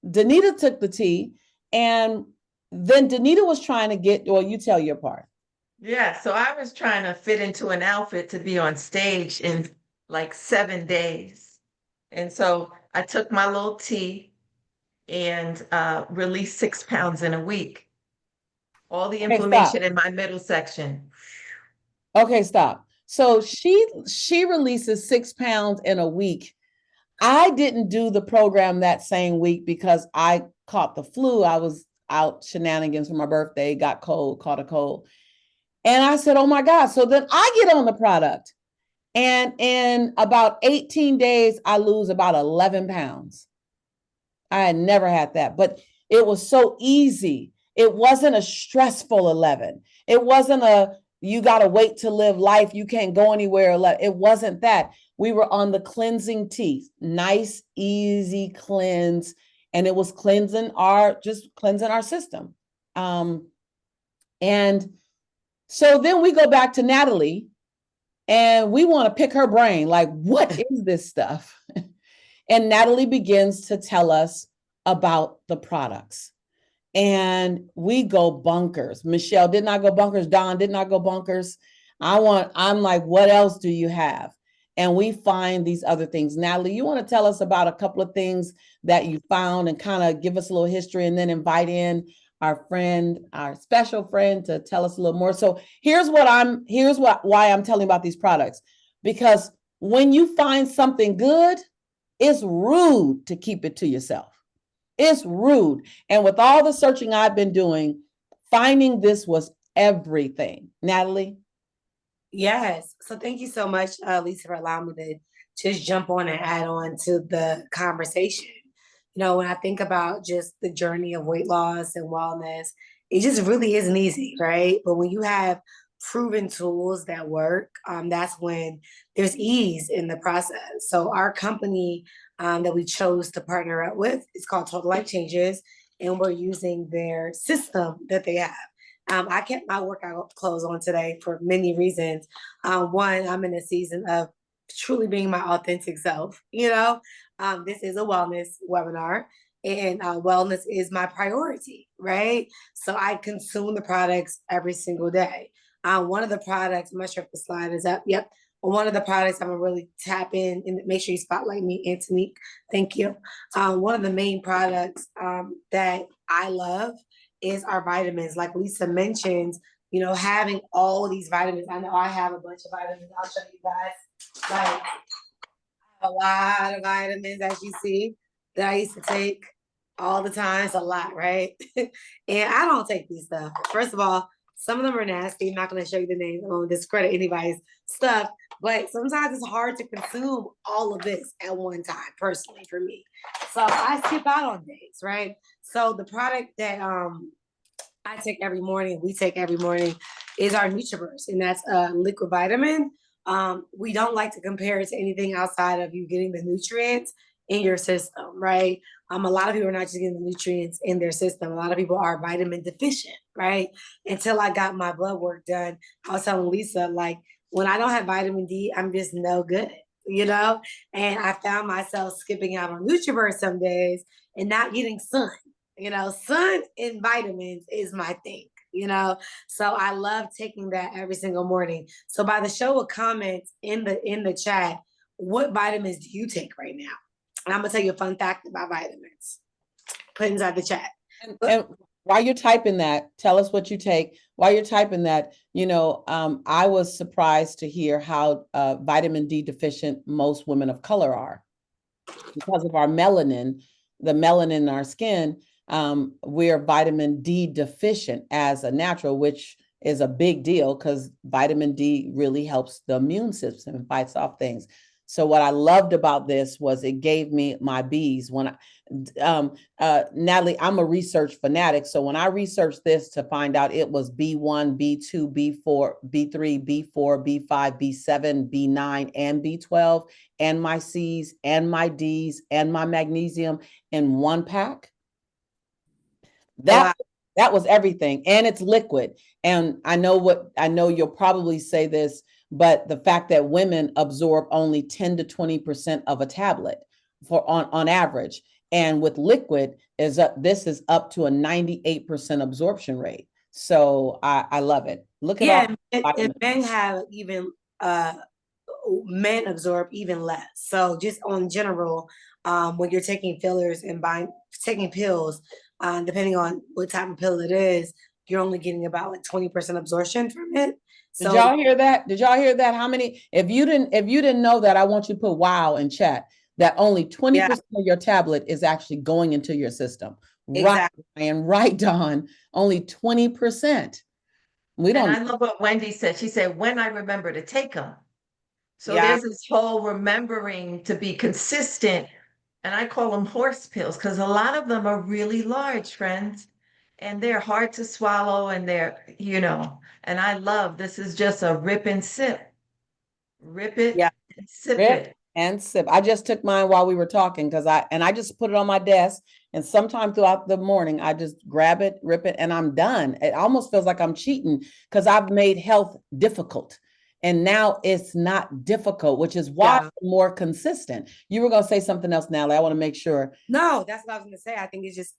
Speaker 3: Danita took the tea, and then Danita was trying to get, well, you tell your part.
Speaker 1: Yeah, so I was trying to fit into an outfit to be on stage in like 7 days. And so I took my little tea and released 6 pounds in a week. All the
Speaker 3: Okay, stop.
Speaker 1: inflammation in my middle section.
Speaker 3: Okay, stop. So she releases 6 pounds in a week. I didn't do the program that same week because I caught the flu. I was out shenanigans for my birthday, got cold, caught a cold. And I said, oh my God. So then I get on the product. And in about 18 days, I lose about 11 pounds. I had never had that, but it was so easy. It wasn't a stressful 11. It wasn't you got to wait to live life. You can't go anywhere. It wasn't that. We were on the cleansing teeth, nice, easy cleanse. And it was cleansing our system. And so then we go back to Nathalie and we want to pick her brain. Like, what is this stuff? And Nathalie begins to tell us about the products. And we go bonkers. Michelle did not go bonkers. Don did not go bonkers. I'm like, what else do you have? And we find these other things. Nathalie, you want to tell us about a couple of things that you found and kind of give us a little history, and then invite in our special friend, to tell us a little more. So here's why I'm telling about these products, because when you find something good, it's rude to keep it to yourself. It's rude. And with all the searching I've been doing, finding this was everything. Nathalie?
Speaker 2: Yes. So thank you so much, Lisa, for allowing me to just jump on and add on to the conversation. You know, when I think about just the journey of weight loss and wellness, it just really isn't easy, right? But when you have proven tools that work, that's when there's ease in the process. So our company that we chose to partner up with is called Total Life Changes, and we're using their system that they have. I kept my workout clothes on today for many reasons. One, I'm in a season of truly being my authentic self. You know, this is a wellness webinar, and wellness is my priority, right? So I consume the products every single day. One of the products, I'm not sure if the slide is up. Yep. One of the products I'm gonna really tap in and make sure you spotlight me, Antonique. Thank you. One of the main products that I love is our vitamins. Like Lisa mentioned, you know, having all these vitamins. I know I have a bunch of vitamins. I'll show you guys. Like, a lot of vitamins, as you see, that I used to take all the time. It's a lot, right? And I don't take these stuff. First of all, some of them are nasty. I'm not going to show you the names. I don't discredit anybody's stuff. But sometimes it's hard to consume all of this at one time, personally, for me. So I skip out on days, right? So the product that I take every morning, we take every morning, is our NutriBurst, and that's a liquid vitamin. We don't like to compare it to anything outside of you getting the nutrients in your system, right? A lot of people are not just getting the nutrients in their system. A lot of people are vitamin deficient, right? Until I got my blood work done, I was telling Lisa, like, when I don't have vitamin D, I'm just no good, you know? And I found myself skipping out on NutriBurst some days and not getting sun. You know, sun and vitamins is my thing, you know? So I love taking that every single morning. So by the show of comments in the chat, what vitamins do you take right now? And I'm gonna tell you a fun fact about vitamins. Put it inside the chat.
Speaker 3: And while you're typing that, tell us what you take. While you're typing that, I was surprised to hear how vitamin D deficient most women of color are because of our melanin, the melanin in our skin. We're vitamin D deficient as a natural, which is a big deal because vitamin D really helps the immune system and fights off things. So what I loved about this was it gave me my B's. When Natalie, I'm a research fanatic. So when I researched this to find out it was B1, B2, B4, B3, B4, B5, B7, B9, and B12, and my C's and my D's and my magnesium in one pack. That was everything. And it's liquid. And I know you'll probably say this, but the fact that women absorb only 10 to 20% of a tablet on average. And with liquid this is up to a 98% absorption rate. So I love it. Look at
Speaker 2: and men have even men absorb even less. So just on general, when you're taking fillers and taking pills, depending on what type of pill it is, you're only getting about like 20% absorption from it. So,
Speaker 3: did y'all hear that? Did y'all hear that? How many? If you didn't know that, I want you to put wow in chat. That only 20% of your tablet is actually going into your system.
Speaker 2: Exactly.
Speaker 3: Right, and right, Dawn. Only 20%. We don't.
Speaker 1: And I love what Wendy said. She said, "When I remember to take them." So there's this whole remembering to be consistent. And I call them horse pills because a lot of them are really large, friends. And they're hard to swallow and and I love this is just a rip and sip. Rip it and sip
Speaker 3: Rip
Speaker 1: it.
Speaker 3: and sip. I just took mine while we were talking because I just put it on my desk, and sometime throughout the morning I just grab it, rip it, and I'm done. It almost feels like I'm cheating because I've made health difficult. And now it's not difficult, which is why I'm more consistent. You were going to say something else, Natalie. I want to make sure.
Speaker 2: No, that's what I was going to say. I think it's just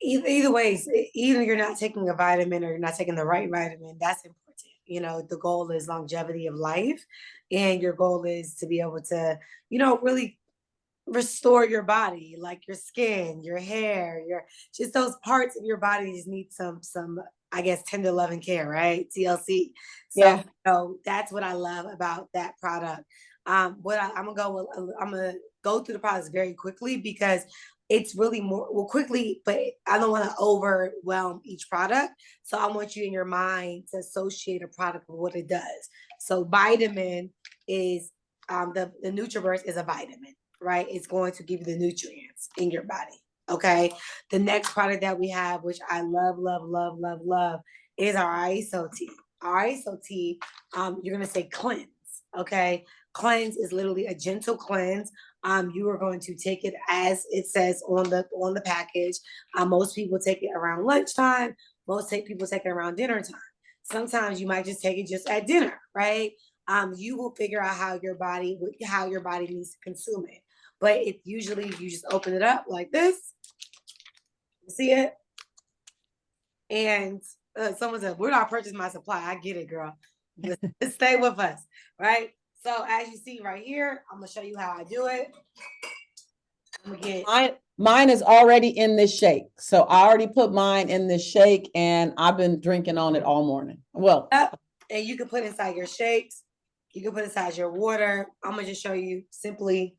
Speaker 2: either way, even you're not taking a vitamin or you're not taking the right vitamin, that's important. The goal is longevity of life, and your goal is to be able to, really restore your body, like your skin, your hair, just those parts of your body just need some I guess 10 to 11 care, right? TLC. So that's what I love about that product. I'm gonna go through the products very quickly because it's really quickly, but I don't want to overwhelm each product. So I want you in your mind to associate a product with what it does. So vitamin is the NutriBurst is a vitamin, right? It's going to give you the nutrients in your body. Okay. The next product that we have, which I love, is our ISO tea. Our ISO tea, you're gonna say cleanse. Okay. Cleanse is literally a gentle cleanse. You are going to take it as it says on the package. Most people take it around lunchtime. People take it around dinner time. Sometimes you might just take it just at dinner, right? You will figure out how your body needs to consume it. But it usually you just open it up like this. See it? And someone said, "Where do I purchase my supply?" I get it, girl. Stay with us, right? So as you see right here, I'm gonna show you how I do it. I'm gonna get
Speaker 3: mine is already in this shake. So I already put mine in this shake, and I've been drinking on it all morning. Well,
Speaker 2: and you can put inside your shakes. You can put inside your water. I'm gonna just show you simply.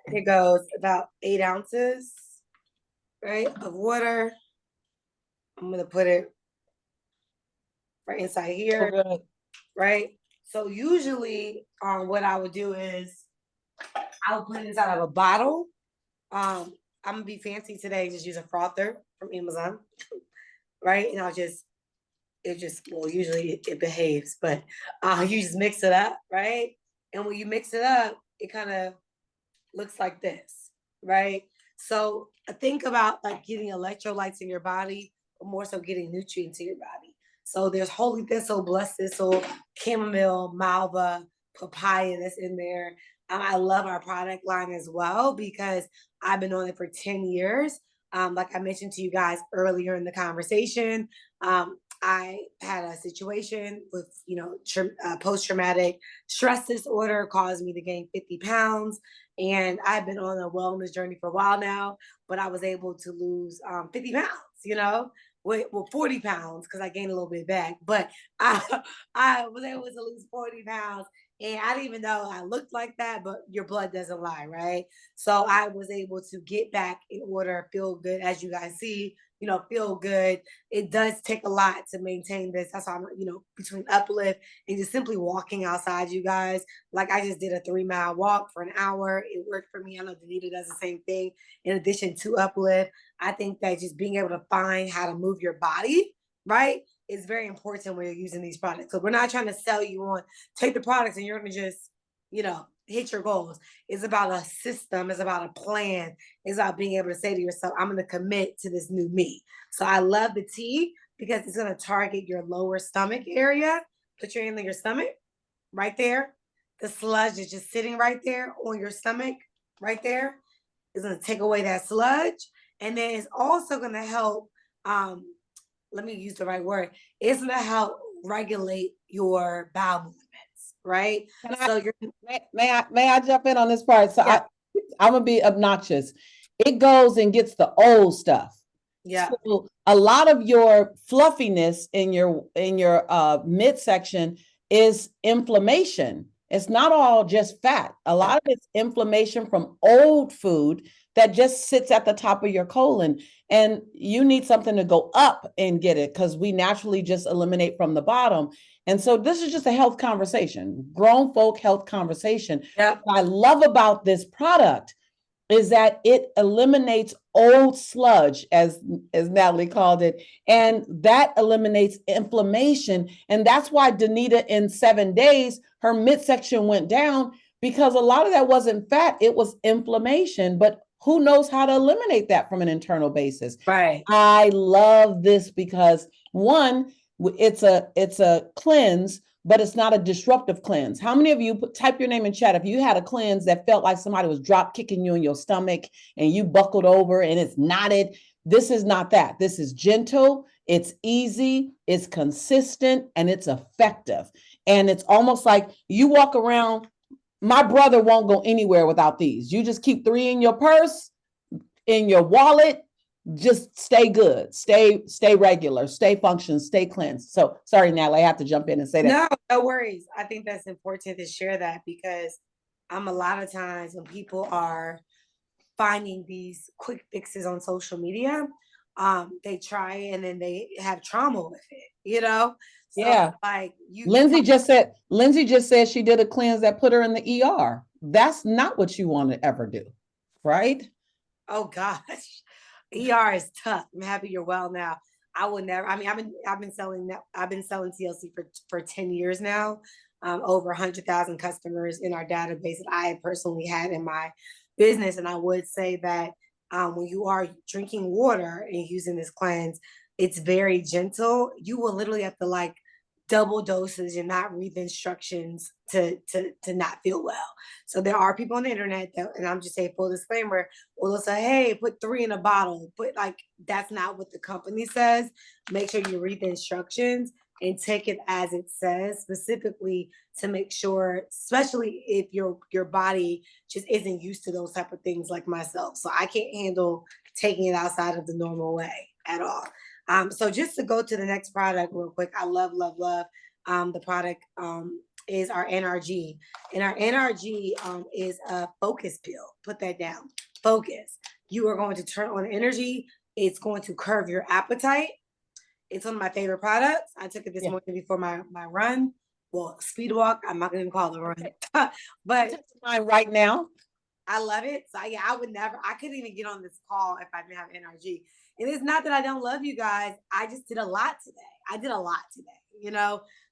Speaker 2: It goes about 8 ounces, right, of water. I'm gonna put it right inside here, right? So usually, what I would do is I would put it inside of a bottle. I'm gonna be fancy today. Just use a frother from Amazon, right? And usually it behaves, but you just mix it up, right? And when you mix it up, it kind of looks like this, right? So think about like getting electrolytes in your body, but more so getting nutrients in your body. So there's holy thistle, blessed thistle, chamomile, malva, papaya that's in there. I love our product line as well because I've been on it for 10 years. Like I mentioned to you guys earlier in the conversation, I had a situation with, post-traumatic stress disorder caused me to gain 50 pounds. And I've been on a wellness journey for a while now, but I was able to lose 50 pounds, with 40 pounds because I gained a little bit back. But I, I was able to lose 40 pounds. And I didn't even know I looked like that, but your blood doesn't lie, right? So I was able to get back in order, feel good, as you guys see, feel good. It does take a lot to maintain this. That's why I'm, between uplift and just simply walking outside, you guys. Like I just did a 3-mile walk for an hour. It worked for me. I know Danita does the same thing. In addition to uplift, I think that just being able to find how to move your body, right, is very important when you're using these products. So we're not trying to sell you on take the products and you're going to just, hit your goals. It's about a system. It's about a plan. It's about being able to say to yourself, I'm going to commit to this new me. So I love the tea because it's going to target your lower stomach area. Put your hand on your stomach right there. The sludge is just sitting right there on your stomach right there. It's going to take away that sludge. And then it's also going to help, let me use the right word. It's going to help regulate your bowel movements. Right.
Speaker 3: May I jump in on this part? So yeah. I'm gonna be obnoxious. It goes and gets the old stuff.
Speaker 2: Yeah.
Speaker 3: So a lot of your fluffiness in your midsection is inflammation. It's not all just fat. A lot of it's inflammation from old food that just sits at the top of your colon. And you need something to go up and get it because we naturally just eliminate from the bottom. And so this is just a health conversation, grown folk health conversation.
Speaker 2: Yep.
Speaker 3: What I love about this product is that it eliminates old sludge, as Nathalie called it, and that eliminates inflammation. And that's why Danita, in 7 days, her midsection went down because a lot of that wasn't fat, it was inflammation. But who knows how to eliminate that from an internal basis?
Speaker 2: Right.
Speaker 3: I love this because one, it's a cleanse, but it's not a disruptive cleanse. How many of you type your name in chat if you had a cleanse that felt like somebody was drop kicking you in your stomach and you buckled over and it's knotted? This is not that. This is gentle, it's easy, it's consistent, and it's effective. And it's almost like you walk around. My brother won't go anywhere without these. You just keep 3 in your purse, in your wallet. Just stay good, stay regular, stay function, stay cleansed. So sorry, Natalie, I have to jump in and say that.
Speaker 2: No worries. I think that's important to share that because a lot of times when people are finding these quick fixes on social media, they try and then they have trauma with it, So,
Speaker 3: yeah.
Speaker 2: Like
Speaker 3: Lindsay just said she did a cleanse that put her in the ER. That's not what you want to ever do, right?
Speaker 2: Oh gosh. ER is tough. I'm happy you're well now. I would never. I mean, I've been selling TLC for 10 years now. Over 100,000 customers in our database that I personally had in my business. And I would say that when you are drinking water and using this cleanse, it's very gentle. You will literally have to double doses and not read the instructions to not feel well. So there are people on the internet that, and I'm just saying full disclaimer, will say, hey, put 3 in a bottle, but that's not what the company says. Make sure you read the instructions and take it as it says, specifically to make sure, especially if your body just isn't used to those type of things like myself. So I can't handle taking it outside of the normal way at all. So just to go to the next product real quick, I love the product is our NRG. And our NRG is a focus pill. Put that down. Focus. You are going to turn on energy. It's going to curb your appetite. It's one of my favorite products. I took it this morning before my run. Well, speed walk. I'm not going to call it a run. But
Speaker 3: mine right now.
Speaker 2: I love it. So yeah, I couldn't even get on this call if I didn't have NRG. And it's not that I don't love you guys. I just did a lot today.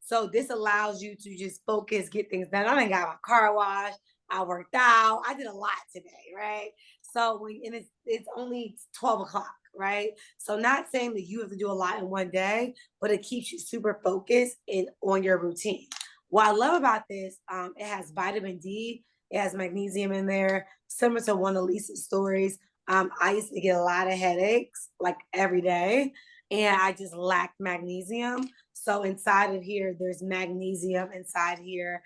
Speaker 2: So this allows you to just focus, get things done. I done got my car washed. I worked out. I did a lot today, right? So it's only 12 o'clock, right? So not saying that you have to do a lot in one day, but it keeps you super focused on your routine. What I love about this, it has vitamin D. It has magnesium in there, similar to one of Lisa's stories. I used to get a lot of headaches every day. and I just lacked magnesium. So inside of here, there's magnesium inside here.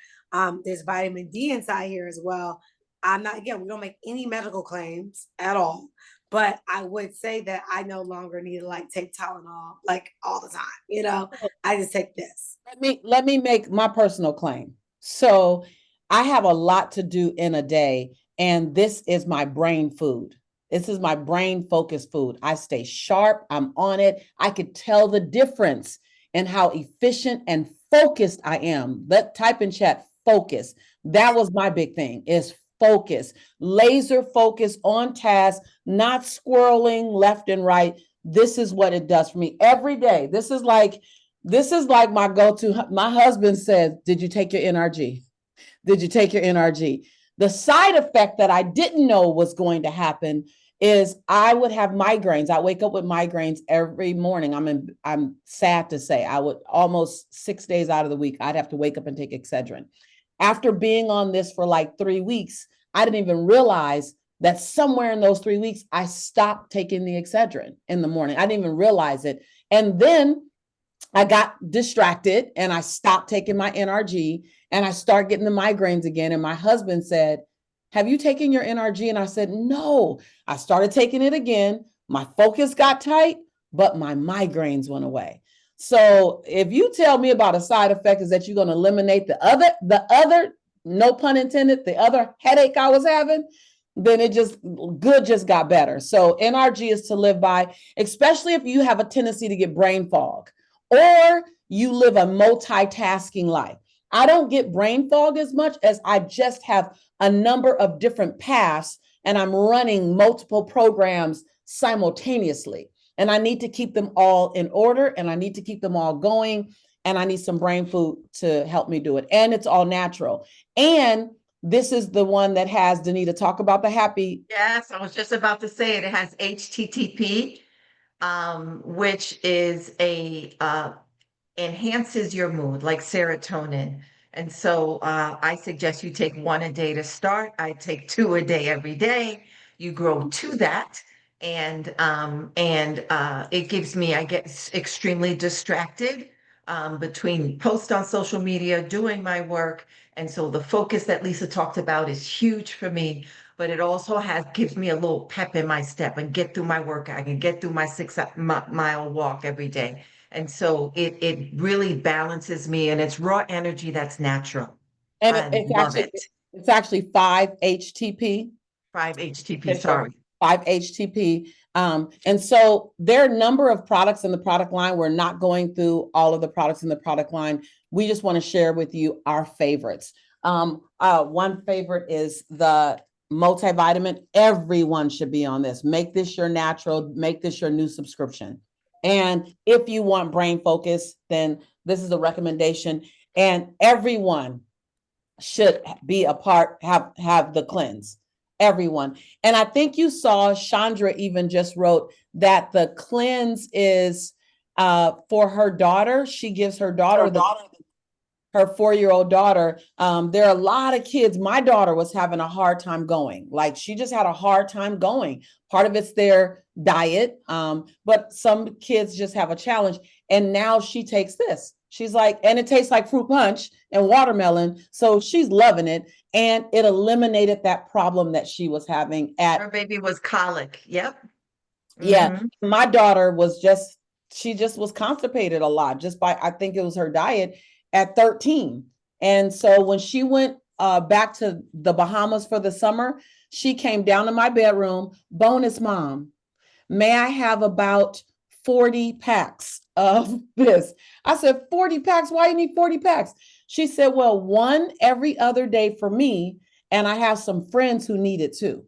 Speaker 2: There's vitamin D inside here as well. I'm not, again, we don't make any medical claims at all, but I would say that I no longer need to like take Tylenol like all the time. You know, I just take this.
Speaker 3: Let me make my personal claim. So I have a lot to do in a day, and this is my brain food. This is my brain focused food. I stay sharp. I'm on it. I could tell the difference in how efficient and focused I am. Type in chat, focus. That was my big thing, is focus, laser focus on task, not squirreling left and right. This is what it does for me every day. This is like my go-to. My husband says, did you take your NRG? Did you take your NRG? The side effect that I didn't know was going to happen is I would have migraines. I wake up with migraines every morning. I'm sad to say, I would almost 6 days out of the week, I'd have to wake up and take Excedrin. After being on this for like 3 weeks, I didn't even realize that somewhere in those 3 weeks, I stopped taking the Excedrin in the morning. I didn't even realize it. And then I got distracted and I stopped taking my NRG and I started getting the migraines again. And my husband said, have you taken your NRG? And I said, no. I started taking it again. My focus got tight, but my migraines went away. So if you tell me about a side effect is that you're going to eliminate the other, no pun intended, the other headache I was having, then it just got better. So NRG is to live by, especially if you have a tendency to get brain fog or you live a multitasking life. I don't get brain fog as much as I just have a number of different paths and I'm running multiple programs simultaneously. And I need to keep them all in order and I need to keep them all going. And I need some brain food to help me do it. And it's all natural. And this is the one that has, Danita, talk about the happy.
Speaker 1: Yes, I was just about to say it. It has HTTP, which is enhances your mood, like serotonin. And so I suggest you take 1 a day to start. I take 2 a day every day. You grow to that. And it gives me, I get extremely distracted between posts on social media, doing my work. And so the focus that Lisa talked about is huge for me, but it also gives me a little pep in my step and get through my workout. I can get through my 6-mile walk every day. And so it really balances me and it's raw energy that's natural.
Speaker 3: And
Speaker 1: I
Speaker 3: it's actually 5-HTP.
Speaker 1: 5-HTP, sorry.
Speaker 3: 5-HTP. And so there are a number of products in the product line. We're not going through all of the products in the product line. We just want to share with you our favorites. One favorite is the multivitamin. Everyone should be on this. Make this your natural, make this your new subscription. And if you want brain focus, then this is a recommendation. And everyone should be a part, have the cleanse. Everyone. And I think you saw Chandra even just wrote that the cleanse is for her daughter. She gives her daughter her 4-year-old daughter. There are a lot of kids. My daughter was having a hard time going. Like she just had a hard time going. Part of it's their diet, but some kids just have a challenge. And now she takes this. She's like, and it tastes like fruit punch and watermelon. So she's loving it. And it eliminated that problem that she was having
Speaker 1: her baby was colic. Yep.
Speaker 3: Yeah. My daughter she just was constipated a lot just by, I think it was her diet at 13. And so when she went back to the Bahamas for the summer, she came down to my bedroom, bonus mom, may I have about 40 packs of this? I said, 40 packs? Why you need 40 packs? She said, well, 1 every other day for me. And I have some friends who need it too.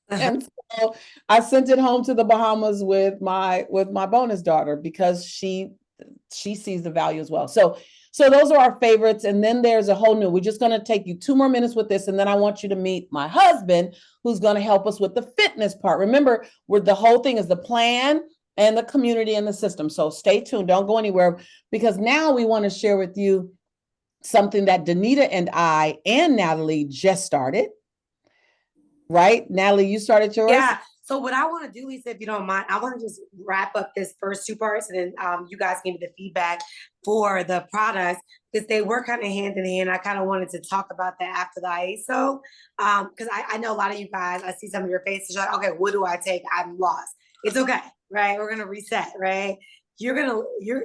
Speaker 3: And so I sent it home to the Bahamas with my bonus daughter because she sees the value as well. So those are our favorites. And then there's a whole new, we're just going to take you 2 more minutes with this. And then I want you to meet my husband, who's going to help us with the fitness part. Remember, the whole thing is the plan and the community and the system. So stay tuned. Don't go anywhere because now we want to share with you something that Danita and I and Nathalie just started. Right? Nathalie, you started yours?
Speaker 2: Yeah. So what I want to do, Lisa, if you don't mind, I want to just wrap up this first two parts, and then you guys give me the feedback for the products because they work kind of hand in hand. I kind of wanted to talk about that after the ISO because I know a lot of you guys. I see some of your faces. You're like, okay, what do I take? I'm lost. It's okay, right? We're gonna reset, right? You're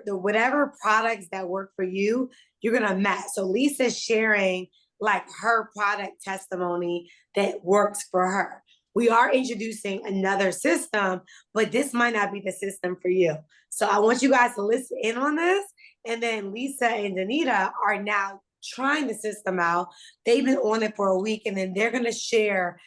Speaker 2: the whatever products that work for you, you're gonna match. So Lisa's sharing like her product testimony that works for her. We are introducing another system, but this might not be the system for you. So I want you guys to listen in on this. And then Lisa and Danita are now trying the system out. They've been on it for a week, and then they're going to share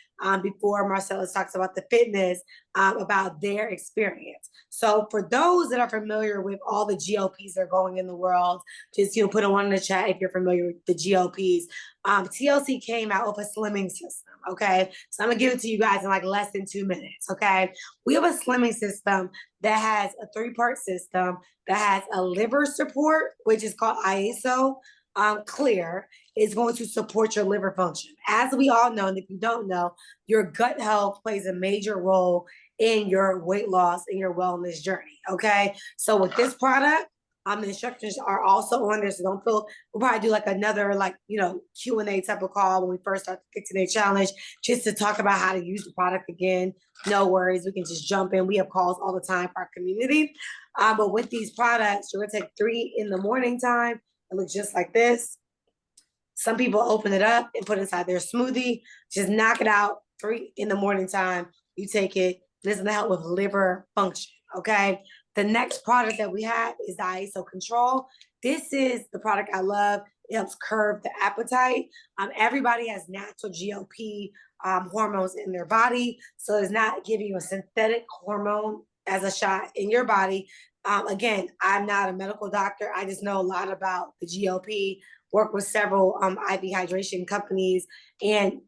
Speaker 2: before Marcellus talks about the fitness about their experience. So for those that are familiar with all the GLPs that are going in the world, just put a one in the chat if you're familiar with the GLPs. TLC came out with a slimming system. Okay, so I'm gonna give it to you guys in like less than 2 minutes. Okay, we have a slimming system that has a 3-part system that has a liver support, which is called ISO. Clear is going to support your liver function. As we all know, and if you don't know, your gut health plays a major role in your weight loss and your wellness journey. Okay, so with this product, the instructions are also on there, so don't feel. We'll probably do like another Q&A type of call when we first start the 15-day challenge, just to talk about how to use the product again. No worries, we can just jump in. We have calls all the time for our community. But with these products, you're gonna take 3 in the morning time. It looks just like this. Some people open it up and put it inside their smoothie. Just knock it out 3 in the morning time. You take it. This is gonna help with liver function. Okay. The next product that we have is the ISO Control. This is the product I love. It helps curb the appetite. Everybody has natural GLP hormones in their body, so it's not giving you a synthetic hormone as a shot in your body. Again, I'm not a medical doctor. I just know a lot about the GLP. Work with several IV hydration companies, and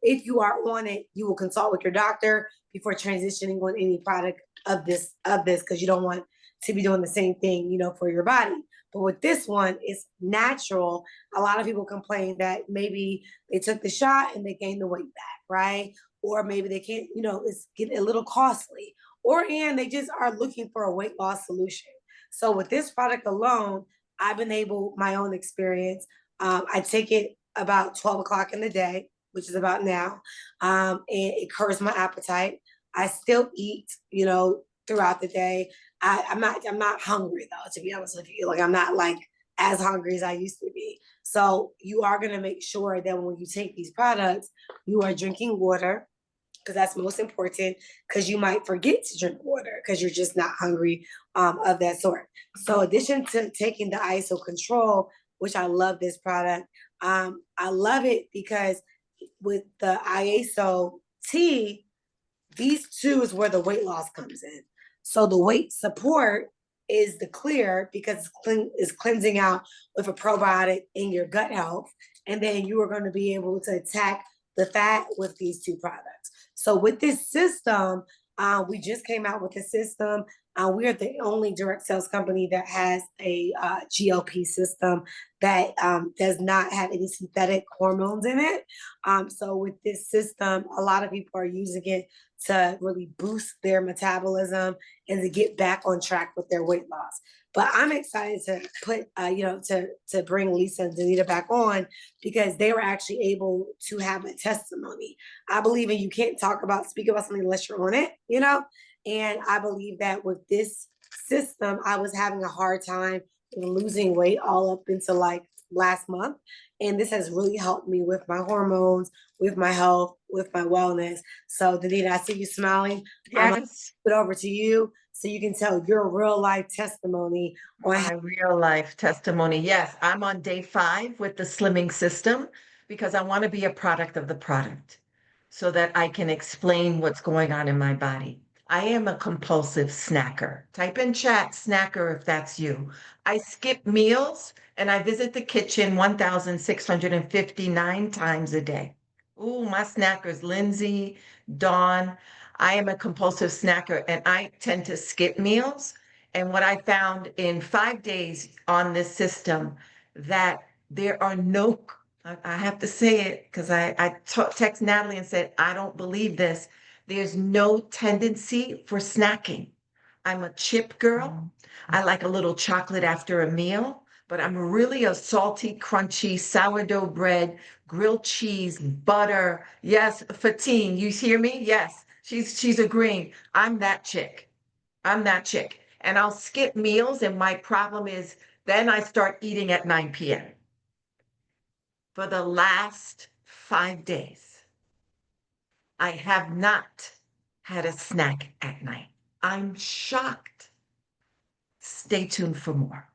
Speaker 2: if you are on it, you will consult with your doctor before transitioning on any product of this because you don't want to be doing the same thing for your body. But with this one, it's natural. A lot of people complain that maybe they took the shot and they gained the weight back, right? Or maybe they can't, it's getting a little costly, and they just are looking for a weight loss solution. So with this product alone, I've enabled my own experience. I take it about 12 o'clock in the day, which is about now, and it curbs my appetite. I still eat, throughout the day. I'm not hungry though, to be honest with you. Like I'm not like as hungry as I used to be. So you are gonna make sure that when you take these products, you are drinking water, because that's most important, because you might forget to drink water because you're just not hungry of that sort. So in addition to taking the ISO Control, which I love this product, I love it because with the ISO T, these two is where the weight loss comes in. So the weight support is the clear because it's cleansing out with a probiotic in your gut health. And then you are going to be able to attack the fat with these two products. So with this system, we just came out with a system. We are the only direct sales company that has a GLP system that does not have any synthetic hormones in it. So with this system, a lot of people are using it to really boost their metabolism and to get back on track with their weight loss. But I'm excited to put, to bring Lisa and Danita back on because they were actually able to have a testimony. I believe in you can't speak about something unless you're on it, And I believe that with this system, I was having a hard time losing weight all up until like last month. And this has really helped me with my hormones, with my health, with my wellness. So Danita, I see you smiling.
Speaker 1: Yes.
Speaker 2: Put it over to you so you can tell your real life testimony.
Speaker 1: My real life testimony. Yes, I'm on day 5 with the slimming system because I want to be a product of the product so that I can explain what's going on in my body. I am a compulsive snacker. Type in chat snacker if that's you. I skip meals and I visit the kitchen 1,659 times a day. Ooh, my snackers, Lindsay, Dawn. I am a compulsive snacker and I tend to skip meals. And what I found in 5 days on this system, that there are I have to say it because I text Natalie and said, I don't believe this. There's no tendency for snacking. I'm a chip girl. I like a little chocolate after a meal, but I'm really a salty, crunchy sourdough bread, grilled cheese, butter. Yes, Fatine, you hear me? Yes, she's agreeing. I'm that chick. I'm that chick. And I'll skip meals, and my problem is then I start eating at 9 p.m. For the last 5 days, I have not had a snack at night. I'm shocked. Stay tuned for more.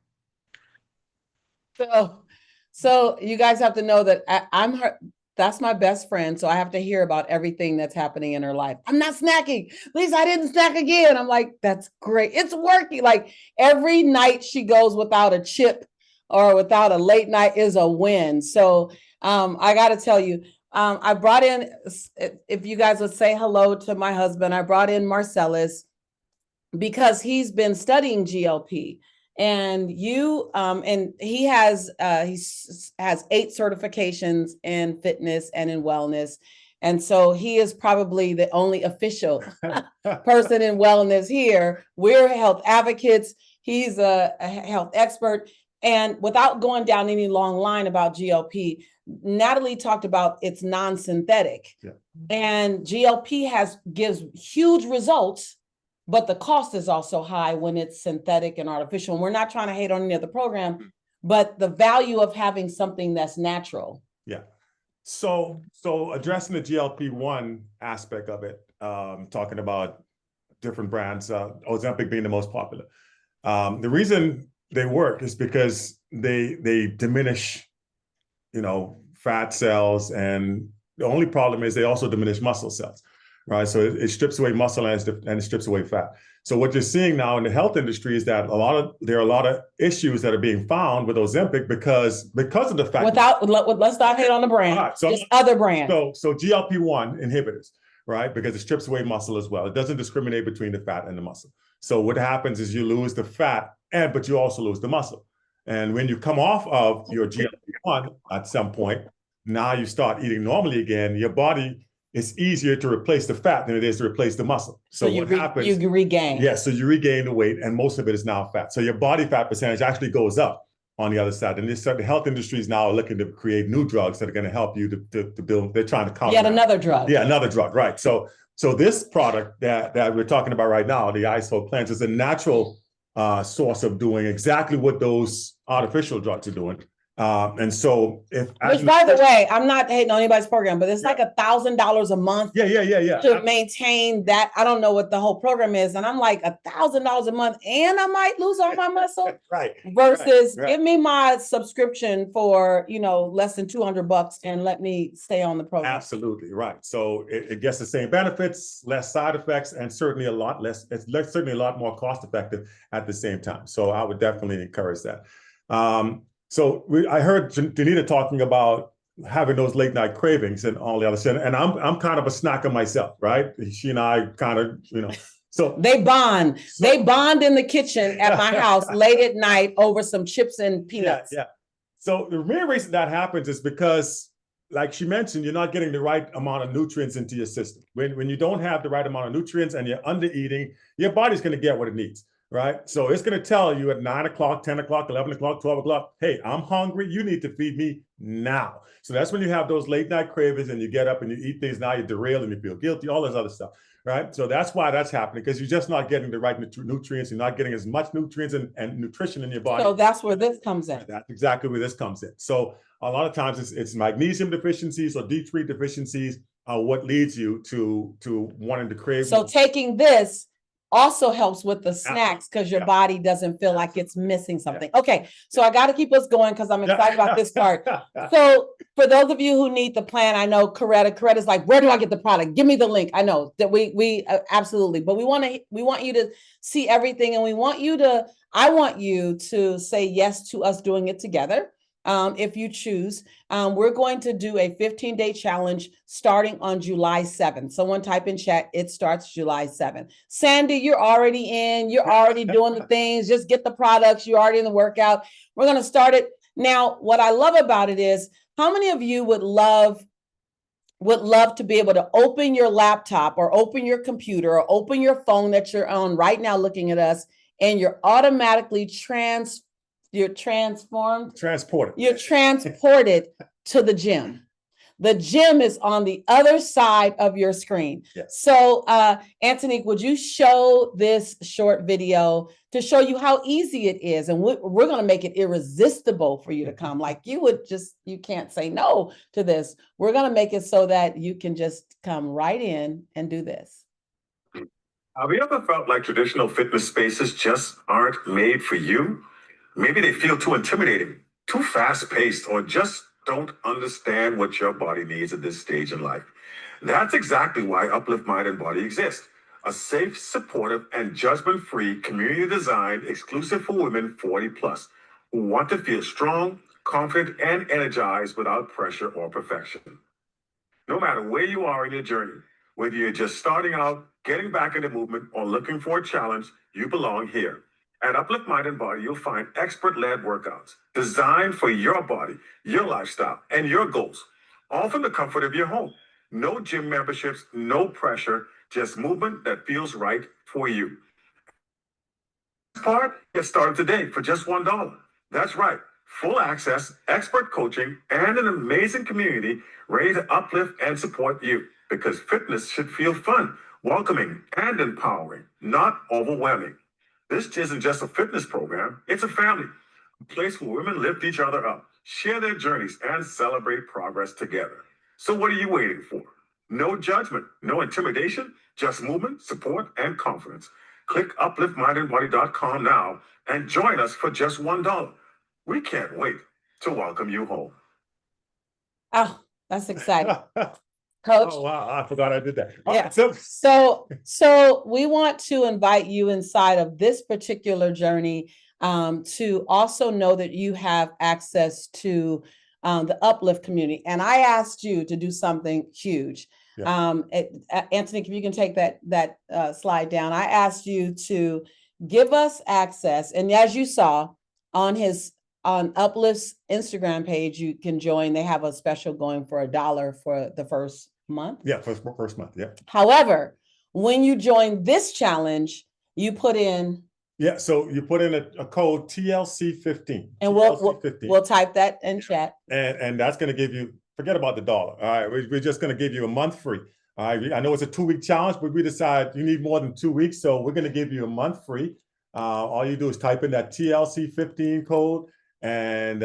Speaker 3: So you guys have to know that I'm her. That's my best friend. So I have to hear about everything that's happening in her life. I'm not snacking. Please, I didn't snack again. I'm like, that's great. It's working. Like every night she goes without a chip or without a late night is a win. So I got to tell you, I brought in, if you guys would say hello to my husband, I brought in Marcellus because he's been studying GLP. And he has 8 certifications in fitness and in wellness. And so he is probably the only official person in wellness here. We're health advocates. He's a health expert. And without going down any long line about GLP, Nathalie talked about it's non-synthetic. Yeah. And GLP gives huge results, but the cost is also high when it's synthetic and artificial. And we're not trying to hate on any other program, but the value of having something that's natural. Yeah.
Speaker 6: So addressing the GLP-1 aspect of it, talking about different brands, Ozempic being the most popular. The reason they work is because they diminish, fat cells, and the only problem is they also diminish muscle cells. Right, so it strips away muscle and it strips away fat. So what you're seeing now in the health industry is that there are a lot of issues that are being found with Ozempic because of the fact.
Speaker 3: Let's not hate on the brand. Right, just other brands.
Speaker 6: So GLP-1 inhibitors, right? Because it strips away muscle as well. It doesn't discriminate between the fat and the muscle. So what happens is you lose the fat, but you also lose the muscle. And when you come off of your GLP-1 at some point, now you start eating normally again. Your body, it's easier to replace the fat than it is to replace the muscle. So what happens?
Speaker 3: You regain.
Speaker 6: Yes, so you regain the weight, and most of it is now fat. So your body fat percentage actually goes up on the other side. And the health industry is now looking to create new drugs that are going to help you to build. They're trying to counter.
Speaker 3: Yet another drug.
Speaker 6: Yeah, another drug, right. So this product that we're talking about right now, the ISO plants, is a natural source of doing exactly what those artificial drugs are doing. And so which,
Speaker 3: by the way, I'm not hating on anybody's program, but it's like $1,000 a month.
Speaker 6: Yeah.
Speaker 3: To maintain that. I don't know what the whole program is. And I'm like $1,000 a month and I might lose all my muscle.
Speaker 6: Right.
Speaker 3: Versus give me my subscription for, less than $200 and let me stay on the program.
Speaker 6: Absolutely. Right. So it gets the same benefits, less side effects, and certainly a lot less. It's certainly a lot more cost effective at the same time. So I would definitely encourage that. So I heard Danita talking about having those late night cravings and all the other stuff. And I'm kind of a snacker myself, right? She and I kind of, so
Speaker 3: they bond. They bond in the kitchen at my house late at night over some chips and peanuts.
Speaker 6: Yeah. So the main reason that happens is because, like she mentioned, you're not getting the right amount of nutrients into your system. When you don't have the right amount of nutrients and you're under eating, your body's going to get what it needs. Right. So it's going to tell you at 9 o'clock, 10 o'clock, 11 o'clock, 12 o'clock, hey, I'm hungry. You need to feed me now. So that's when you have those late night cravings and you get up and you eat things. Now you derail and you feel guilty, all this other stuff. Right. So that's why that's happening, because you're just not getting the right nutrients. You're not getting as much nutrients and nutrition in your body.
Speaker 3: So that's where this comes in.
Speaker 6: That's exactly where this comes in. So a lot of times it's magnesium deficiencies or D3 deficiencies are what leads you to wanting to crave.
Speaker 3: So taking this also helps with the snacks because your body doesn't feel like it's missing something. Okay, so I got to keep us going because I'm excited about this part. So for those of you who need the plan, I know Coretta's like, where do I get the product? Give me the link. I know that we absolutely, but we want you to see everything, and I want you to say yes to us doing it together. If you choose, we're going to do a 15-day challenge starting on July 7th. Someone type in chat, it starts July 7th. Sandy, you're already in, you're already doing the things, just get the products, you're already in the workout. We're going to start it. Now, what I love about it is, how many of you would love would love to be able to open your laptop or open your computer or open your phone that you're on right now looking at us, and you're automatically transported to the gym. The gym is on the other side of your screen.
Speaker 6: Yes.
Speaker 3: So, Antonique, would you show this short video to show you how easy it is? And we're going to make it irresistible for you to come. Like you can't say no to this. We're going to make it so that you can just come right in and do this.
Speaker 7: Have you ever felt like traditional fitness spaces just aren't made for you? Maybe they feel too intimidating, too fast-paced, or just don't understand what your body needs at this stage in life. That's exactly why Uplift Mind and Body exists. A safe, supportive, and judgment-free community designed exclusive for women 40 plus who want to feel strong, confident, and energized without pressure or perfection. No matter where you are in your journey, whether you're just starting out, getting back into movement, or looking for a challenge, you belong here. At Uplift Mind and Body, you'll find expert-led workouts designed for your body, your lifestyle, and your goals, all from the comfort of your home. No gym memberships, no pressure, just movement that feels right for you. Get started today for just $1. That's right, full access, expert coaching, and an amazing community ready to uplift and support you, because fitness should feel fun, welcoming, and empowering, not overwhelming. This isn't just a fitness program, it's a family, a place where women lift each other up, share their journeys, and celebrate progress together. So what are you waiting for? No judgment, no intimidation, just movement, support, and confidence. Click upliftmindandbody.com now and join us for just $1. We can't wait to welcome you home.
Speaker 3: Oh, that's exciting. Coach.
Speaker 6: Oh, wow. I forgot I did that.
Speaker 3: Yeah.
Speaker 6: Right,
Speaker 3: So we want to invite you inside of this particular journey to also know that you have access to the Uplift community. And I asked you to do something huge.
Speaker 6: Yeah.
Speaker 3: Anthony, if you can take that slide down. I asked you to give us access. And as you saw on Uplift's Instagram page, you can join. They have a special going for $1 for the first month.
Speaker 6: Yeah, first month. Yeah.
Speaker 3: However, when you join this challenge, you put in.
Speaker 6: Yeah, so you put in a code TLC15.
Speaker 3: And we'll type that in chat.
Speaker 6: And that's going to give you, forget about the $1. All right, we're just going to give you a month free. All right, I know it's a 2-week challenge, but we decide you need more than 2 weeks, so we're going to give you a month free. All you do is type in that TLC15 code, and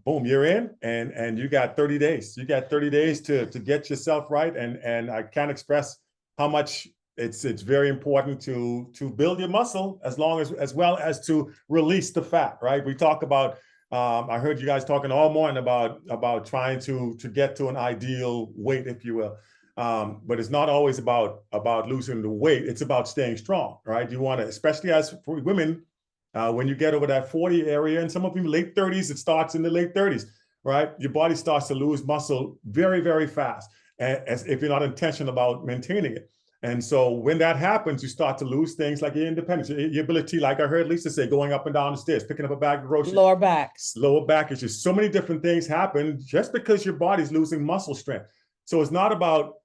Speaker 6: boom, you're in, and you got 30 days. You got 30 days to get yourself right, and I can't express how much it's very important to build your muscle as well as to release the fat, right? We talk about I heard you guys talking all morning about trying to get to an ideal weight, if you will. But it's not always about losing the weight. It's about staying strong, right? You want to, especially as for women, when you get over that 40 area, and some of you late 30s, it starts in the late 30s, right? Your body starts to lose muscle very, very fast, as if you're not intentional about maintaining it. And so when that happens, you start to lose things like your independence, your ability, like I heard Lisa say, going up and down the stairs, picking up a bag of groceries.
Speaker 3: Lower back issues. So many different things happen just because your body's losing muscle strength. So it's not about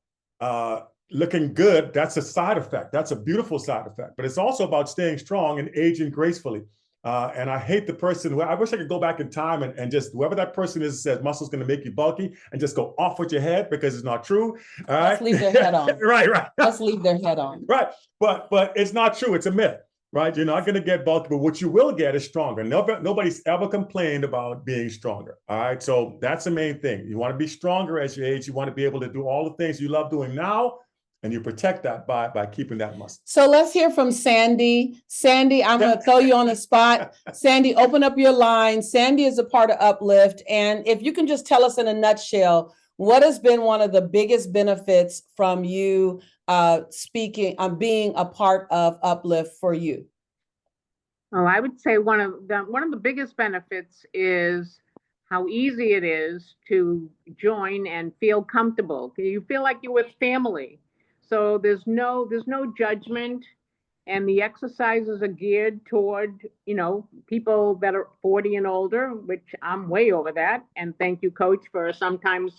Speaker 3: looking good. That's a side effect. That's a beautiful side effect. But it's also about staying strong and aging gracefully. And I hate the person who, I wish I could go back in time and just, whoever that person is says muscle's going to make you bulky, and just go off with your head, because it's not true. All right? Let's leave their head on.
Speaker 6: Right.
Speaker 3: Let's leave their head on.
Speaker 6: Right. But it's not true. It's a myth, right? You're not going to get bulky, but what you will get is stronger. Nobody's ever complained about being stronger. All right. So that's the main thing. You want to be stronger as you age. You want to be able to do all the things you love doing now, and you protect that by keeping that muscle.
Speaker 3: So let's hear from Sandy. Sandy, I'm going to throw you on the spot. Sandy, open up your line. Sandy is a part of Uplift. And if you can just tell us in a nutshell, what has been one of the biggest benefits from you being a part of Uplift for you?
Speaker 8: Oh, I would say one of the biggest benefits is how easy it is to join and feel comfortable. You feel like you're with family. So there's no judgment, and the exercises are geared toward, people that are 40 and older, which I'm way over that. And thank you, Coach, for sometimes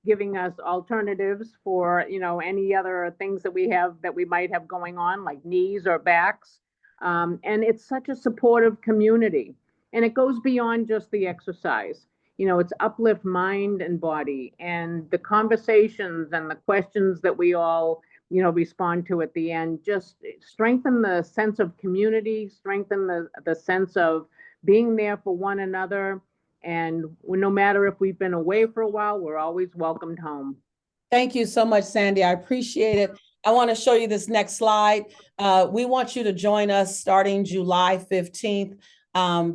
Speaker 8: giving us alternatives for, any other things that we might have going on, like knees or backs. And it's such a supportive community. And it goes beyond just the exercise. It's uplift mind and body, and the conversations and the questions that we all, respond to at the end just strengthen the sense of community, strengthen the sense of being there for one another. And no matter if we've been away for a while, we're always welcomed home.
Speaker 3: Thank you so much, Sandy. I appreciate it. I want to show you this next slide. We want you to join us starting July 15th.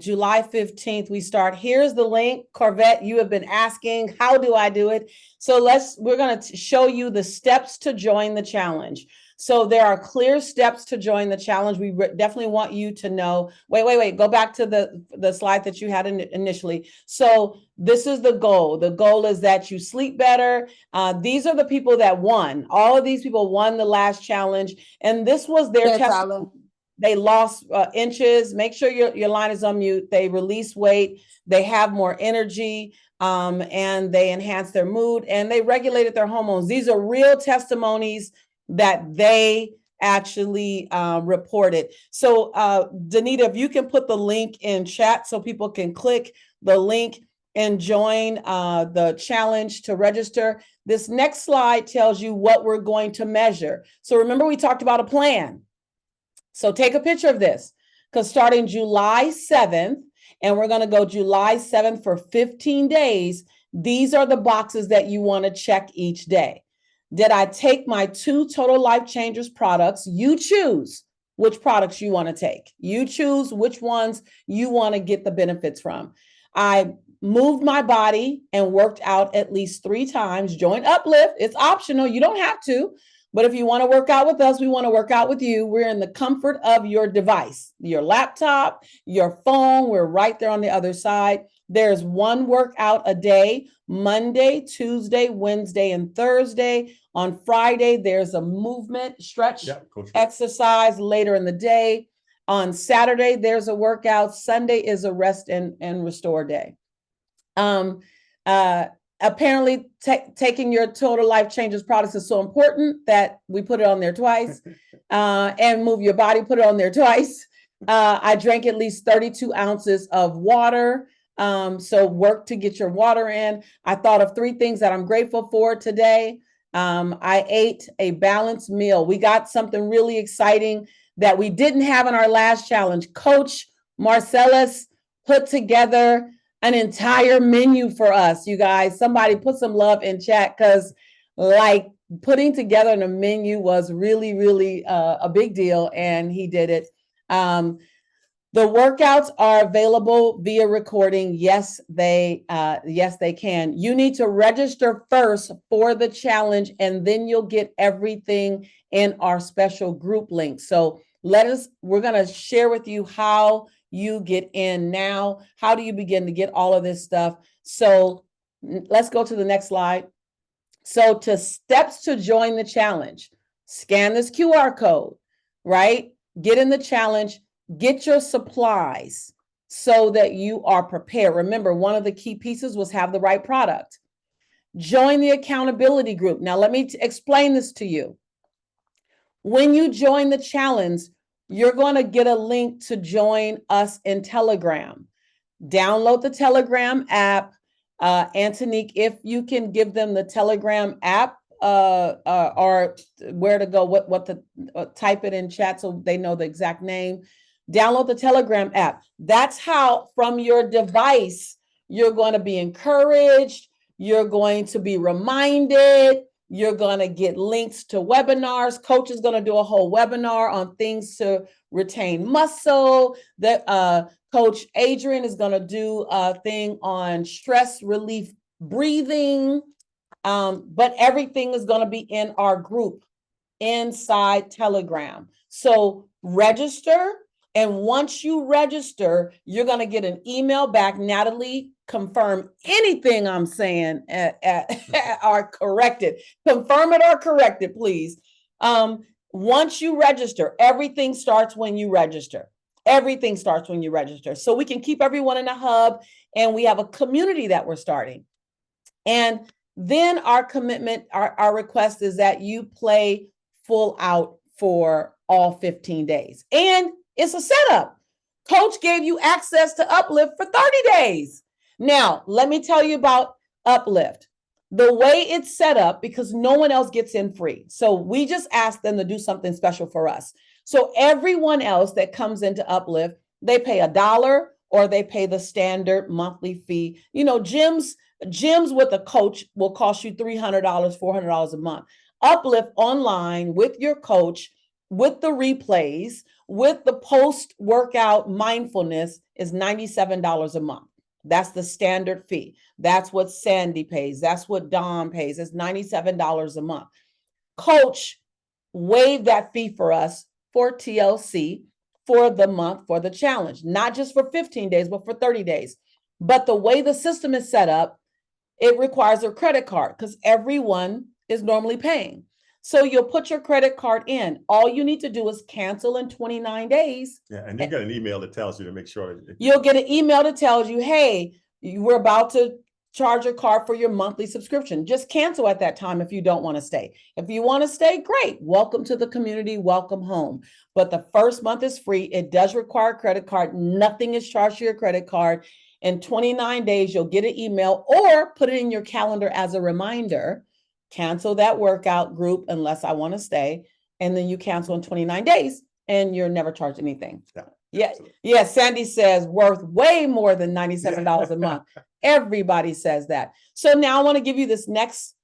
Speaker 3: July 15th, we start. Here's the link. Corvette, you have been asking, how do I do it? So we're going to show you the steps to join the challenge. So there are clear steps to join the challenge. We definitely want you to know. Wait. Go back to the slide that you had initially. So this is the goal. The goal is that you sleep better. These are the people that won. All of these people won the last challenge. And this was their testimony. They lost inches. Make sure your line is on mute. They release weight. They have more energy, and they enhance their mood, and they regulated their hormones. These are real testimonies that they actually reported. So Danita, if you can put the link in chat so people can click the link and join the challenge to register. This next slide tells you what we're going to measure. So remember, we talked about a plan. So take a picture of this, because starting July 7th, and we're going to go July 7th for 15 days, these are the boxes that you want to check each day. Did I take my 2 Total Life Changers products? You choose which products you want to take. You choose which ones you want to get the benefits from. I moved my body and worked out at least 3 times. Join Uplift. It's optional. You don't have to. But if you want to work out with us, we want to work out with you. We're in the comfort of your device, your laptop, your phone. We're right there on the other side. There's 1 workout a day, Monday, Tuesday, Wednesday, and Thursday. On Friday, there's a movement stretch exercise later in the day. On Saturday, there's a workout. Sunday is a rest and restore day. Apparently, taking your Total Life Changers products is so important that we put it on there twice. And move your body, put it on there twice. I drank at least 32 ounces of water. So work to get your water in. I thought of 3 things that I'm grateful for today. I ate a balanced meal. We got something really exciting that we didn't have in our last challenge. Coach Marcellus put together an entire menu for us, you guys. Somebody put some love in chat, because putting together a menu was really, really a big deal, and he did it. The workouts are available via recording. Yes, they can. You need to register first for the challenge, and then you'll get everything in our special group link. So we're going to share with you how you get in now. How do you begin to get all of this stuff? So let's go to the next slide. So steps to join the challenge: scan this QR code, right? Get in the challenge, get your supplies so that you are prepared. Remember, one of the key pieces was have the right product. Join the accountability group. Now, let me explain this to you. When you join the challenge, you're going to get a link to join us in Telegram. Download the Telegram app. Antonique, if you can give them the Telegram app or where to go, what to type it in chat so they know the exact name. Download the Telegram app. That's how, from your device, you're going to be encouraged. You're going to be reminded. You're going to get links to webinars. Coach is going to do a whole webinar on things to retain muscle. Coach Adrian is going to do a thing on stress relief breathing. But everything is going to be in our group inside Telegram. So register. And once you register, you're going to get an email back. Nathalie, confirm anything I'm saying or correct it. Confirm it or correct it, please. Once you register, everything starts when you register. Everything starts when you register. So we can keep everyone in a hub, and we have a community that we're starting. And Then our commitment, our request is that you play full out for all 15 days. And it's a setup. Coach gave you access to Uplift for 30 days. Now, let me tell you about Uplift. The way it's set up, because no one else gets in free. So we just asked them to do something special for us. So everyone else that comes into Uplift, they pay $1 or they pay the standard monthly fee. You know, gyms with a coach will cost you $300, $400 a month. Uplift online with your coach, with the replays, with the post-workout mindfulness is $97 a month. That's the standard fee. That's what Sandy pays. That's what Don pays. It's $97 a month. Coach waived that fee for us for TLC for the month for the challenge, not just for 15 days, but for 30 days. But the way the system is set up, it requires a credit card because everyone is normally paying. So you'll put your credit card in. All you need to do is cancel in 29 days.
Speaker 6: Yeah, and you get an email that tells you to make sure.
Speaker 3: You'll get an email that tells you, hey, we're about to charge your card for your monthly subscription. Just cancel at that time if you don't want to stay. If you want to stay, great. Welcome to the community. Welcome home. But the first month is free. It does require a credit card. Nothing is charged to your credit card. In 29 days, you'll get an email or put it in your calendar as a reminder. Cancel that workout group unless I want to stay. And then you cancel in 29 days and you're never charged anything. Yeah. Sandy says worth way more than $97 a month. Everybody says that. So now I want to give you this next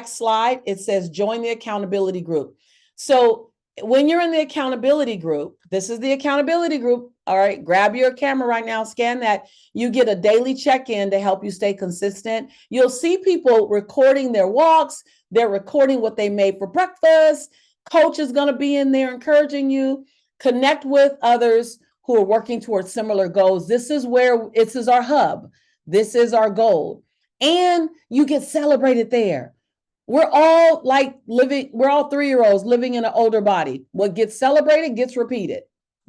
Speaker 3: slide. It says join the accountability group. So when you're in the accountability group, this is the accountability group. All right, grab your camera right now, scan that. You get a daily check-in to help you stay consistent. You'll see people recording their walks. They're recording what they made for breakfast. Coach is going to be in there encouraging you. Connect with others who are working towards similar goals. This is our hub. This is our goal. And you get celebrated there. We're all we're all 3-year-olds living in an older body. What gets celebrated gets repeated.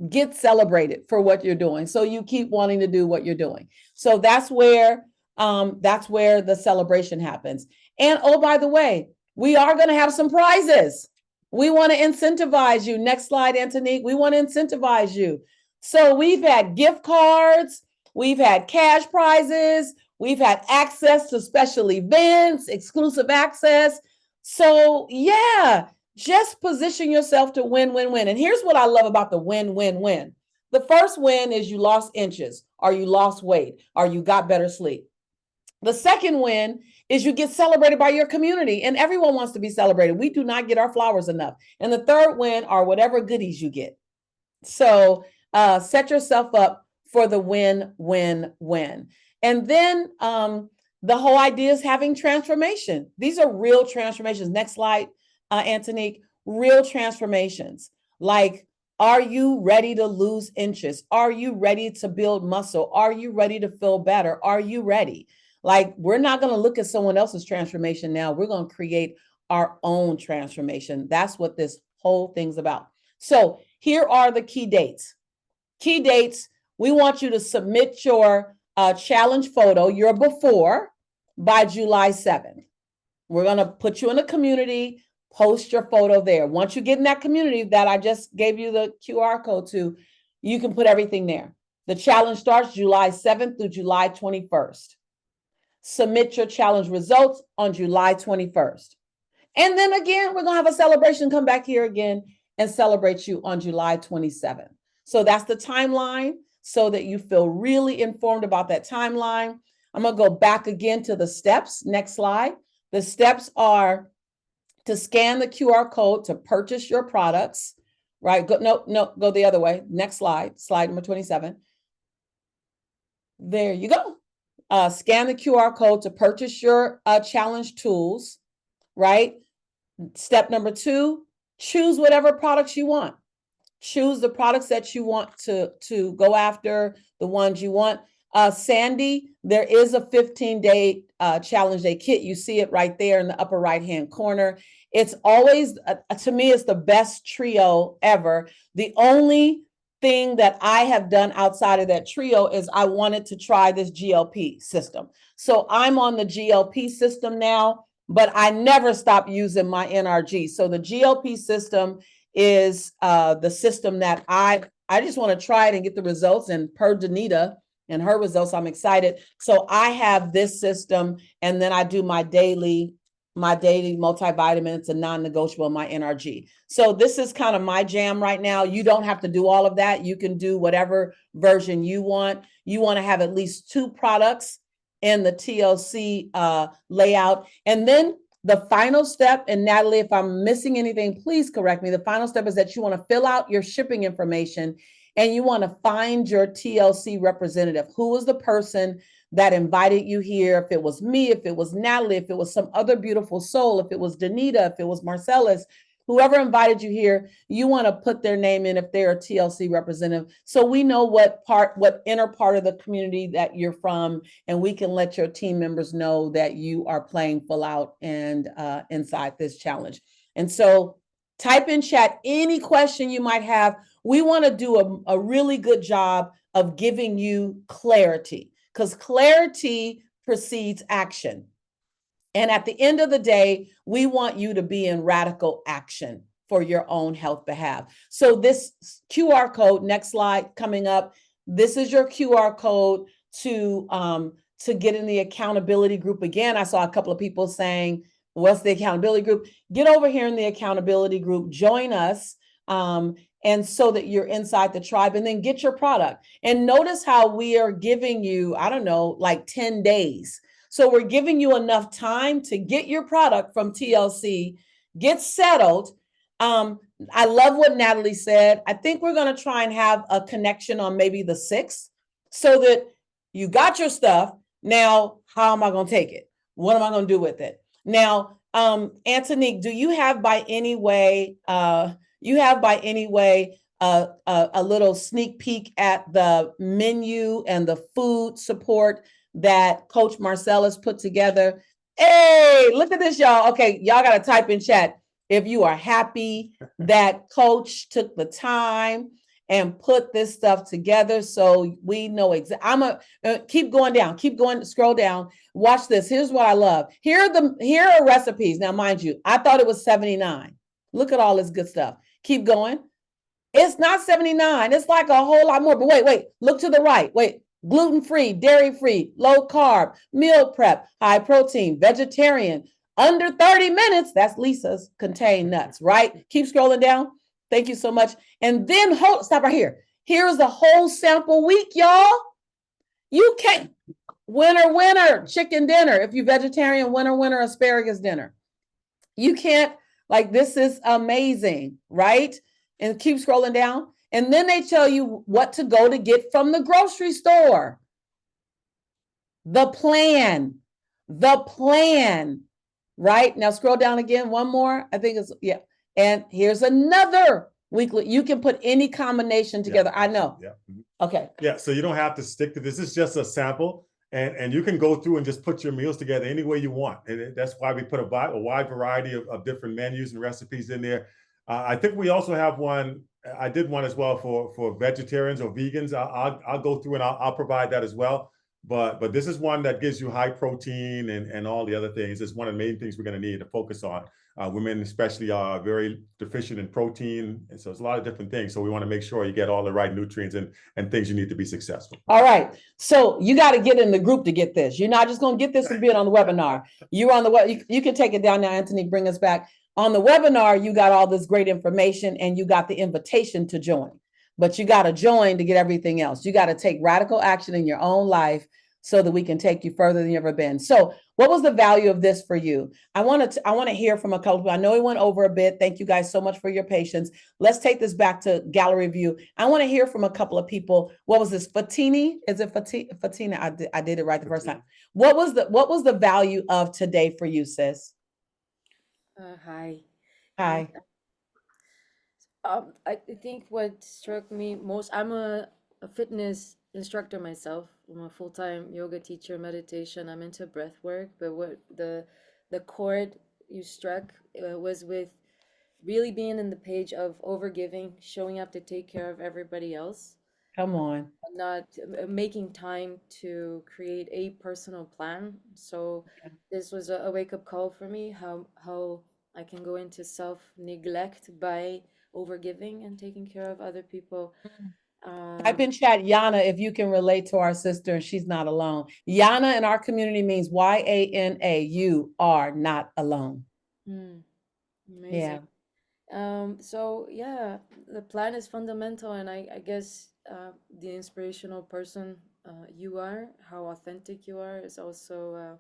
Speaker 3: Get celebrated for what you're doing. So you keep wanting to do what you're doing. So that's where the celebration happens. And oh, by the way, we are going to have some prizes. We want to incentivize you. Next slide, Antonique. We want to incentivize you. So we've had gift cards. We've had cash prizes. We've had access to special events, exclusive access. So yeah, just position yourself to win, win, win. And here's what I love about the win, win, win. The first win is you lost inches, or you lost weight, or you got better sleep. The second win is you get celebrated by your community, and everyone wants to be celebrated. We do not get our flowers enough. And the third win are whatever goodies you get. So set yourself up for the win, win, win. And then the whole idea is having transformation. These are real transformations. Next slide, Antonique. Real transformations. Like, are you ready to lose inches? Are you ready to build muscle? Are you ready to feel better? Are you ready? Like, we're not going to look at someone else's transformation now. We're going to create our own transformation. That's what this whole thing's about. So here are the key dates. Key dates. We want you to submit your challenge photo, your before, by July 7th. We're going to put you in the community, post your photo there. Once you get in that community that I just gave you the QR code to, you can put everything there. The challenge starts July 7th through July 21st. Submit your challenge results on July 21st. And then again, we're going to have a celebration. Come back here again and celebrate you on July 27th. So that's the timeline, so that you feel really informed about that timeline. I'm going to go back again to the steps. Next slide. The steps are to scan the QR code to purchase your products, right? Go the other way. Next slide, slide number 27. There you go. Scan the QR code to purchase your challenge tools, right? Step number 2, choose whatever products you want. Choose the products that you want to go after, the ones you want. Sandy, there is a 15-day challenge day kit. You see it right there in the upper right-hand corner. It's always, to me, it's the best trio ever. The only thing that I have done outside of that trio is I wanted to try this GLP system. So I'm on the GLP system now, but I never stop using my NRG. So the GLP system is the system that I just want to try it and get the results. And per Danita and her results, I'm excited. So I have this system, and then I do my daily multivitamin. It's a non-negotiable, my NRG. So this is kind of my jam right now. You don't have to do all of that. You can do whatever version you want. You want to have at least 2 products in the TLC layout. And then the final step, and Natalie, if I'm missing anything, please correct me. The final step is that you want to fill out your shipping information, and you want to find your TLC representative. Who was the person that invited you here? If it was me, if it was Natalie, if it was some other beautiful soul, if it was Danita, if it was Marcellus, whoever invited you here, you want to put their name in if they're a TLC representative. So we know what inner part of the community that you're from, and we can let your team members know that you are playing full out and inside this challenge. And so type in chat any question you might have. We want to do a really good job of giving you clarity, because clarity precedes action. And at the end of the day, we want you to be in radical action for your own health behalf. So this QR code, next slide coming up, this is your QR code to get in the accountability group. Again, I saw a couple of people saying, what's the accountability group? Get over here in the accountability group, join us. And so that you're inside the tribe, and then get your product. And notice how we are giving you, I don't know, like 10 days. So we're giving you enough time to get your product from TLC, get settled. I love what Natalie said. I think we're going to try and have a connection on maybe the 6th, so that you got your stuff. Now, how am I going to take it? What am I going to do with it? Now, Antonique, do you have by any way, a little sneak peek at the menu and the food support that Coach Marcellus put together? Hey, look at this, y'all. Okay, y'all got to type in chat if you are happy that Coach took the time and put this stuff together, so we know exactly. I'm keep going down, scroll down. Watch this. Here's what I love. Here are recipes. Now, mind you, I thought it was $79. Look at all this good stuff. Keep going. It's not $79. It's like a whole lot more. But wait, look to the right. Wait, gluten-free, dairy-free, low carb, meal prep, high protein, vegetarian, under 30 minutes. That's Lisa's, contain nuts, right? Keep scrolling down. Thank you so much. And then stop right here. Here's the whole sample week, y'all. You can't, winner, chicken dinner. If you're vegetarian, winner, asparagus dinner. You can't, like, this is amazing, right? And keep scrolling down. And then they tell you what to go to get from the grocery store. The plan, right? Now scroll down again, one more. I think it's, yeah. And here's another weekly. You can put any combination together. Yeah. I know. Yeah. Okay.
Speaker 6: Yeah. So you don't have to stick to this. It's just a sample. And you can go through and just put your meals together any way you want. And that's why we put a wide variety of different menus and recipes in there. I think we also have one. I did one as well for vegetarians or vegans. I'll go through and I'll provide that as well. But this is one that gives you high protein and all the other things. It's one of the main things we're going to need to focus on. Women especially are very deficient in protein. And so it's a lot of different things. So we want to make sure you get all the right nutrients and things you need to be successful.
Speaker 3: All right. So you got to get in the group to get this. You're not just going to get this from being on the webinar. You're on the web. You can take it down now, Anthony, bring us back. On the webinar, you got all this great information and you got the invitation to join. But you got to join to get everything else. You got to take radical action in your own life so that we can take you further than you've ever been. So what was the value of this for you? I want to hear from a couple of people. I know we went over a bit. Thank you guys so much for your patience. Let's take this back to gallery view. I want to hear from a couple of people. What was this? Fatini? Is it Fatina? I did it right the first time. What was the value of today for you, sis?
Speaker 9: Hi.
Speaker 3: Hi.
Speaker 9: I think what struck me most, I'm a fitness instructor myself. I'm a full-time yoga teacher, meditation. I'm into breath work, but what the chord you struck was with really being in the page of overgiving, showing up to take care of everybody else,
Speaker 3: Come on.
Speaker 9: not making time to create a personal plan. So this was a wake-up call for me, how I can go into self-neglect by overgiving and taking care of other people.
Speaker 3: Type in chat, Yana, if you can relate to our sister and she's not alone. Yana in our community means YANA. You are not alone.
Speaker 9: Amazing. So yeah, the plan is fundamental, and I guess the inspirational person you are, how authentic you are, is also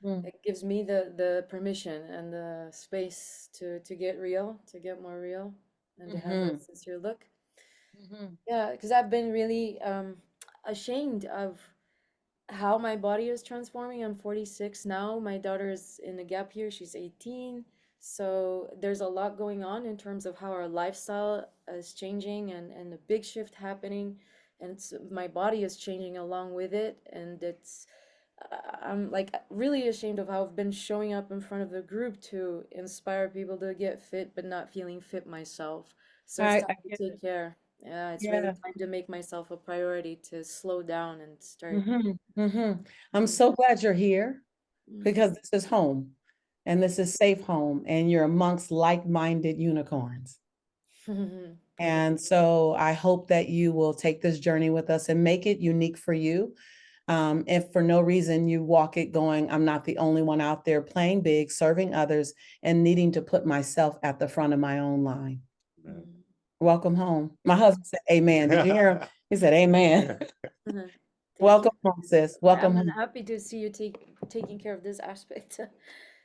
Speaker 9: it gives me the permission and the space to get real, to get more real, and to have a sincere look. Yeah, because I've been really ashamed of how my body is transforming. I'm 46 now. My daughter is in a gap year. She's 18. So there's a lot going on in terms of how our lifestyle is changing, and a big shift happening. And my body is changing along with it. And I'm like really ashamed of how I've been showing up in front of the group to inspire people to get fit, but not feeling fit myself. So it's time to take care. Yeah, it's really time to make myself a priority, to slow down and start.
Speaker 3: I'm so glad you're here, because this is home, and this is safe home, and you're amongst like-minded unicorns. And so I hope that you will take this journey with us and make it unique for you. If for no reason you walk it going, I'm not the only one out there playing big, serving others, and needing to put myself at the front of my own line. Welcome home. My husband said, amen. Did you hear him? He said, amen. Welcome home, sis. Welcome home.
Speaker 9: I'm happy to see you taking care of this aspect.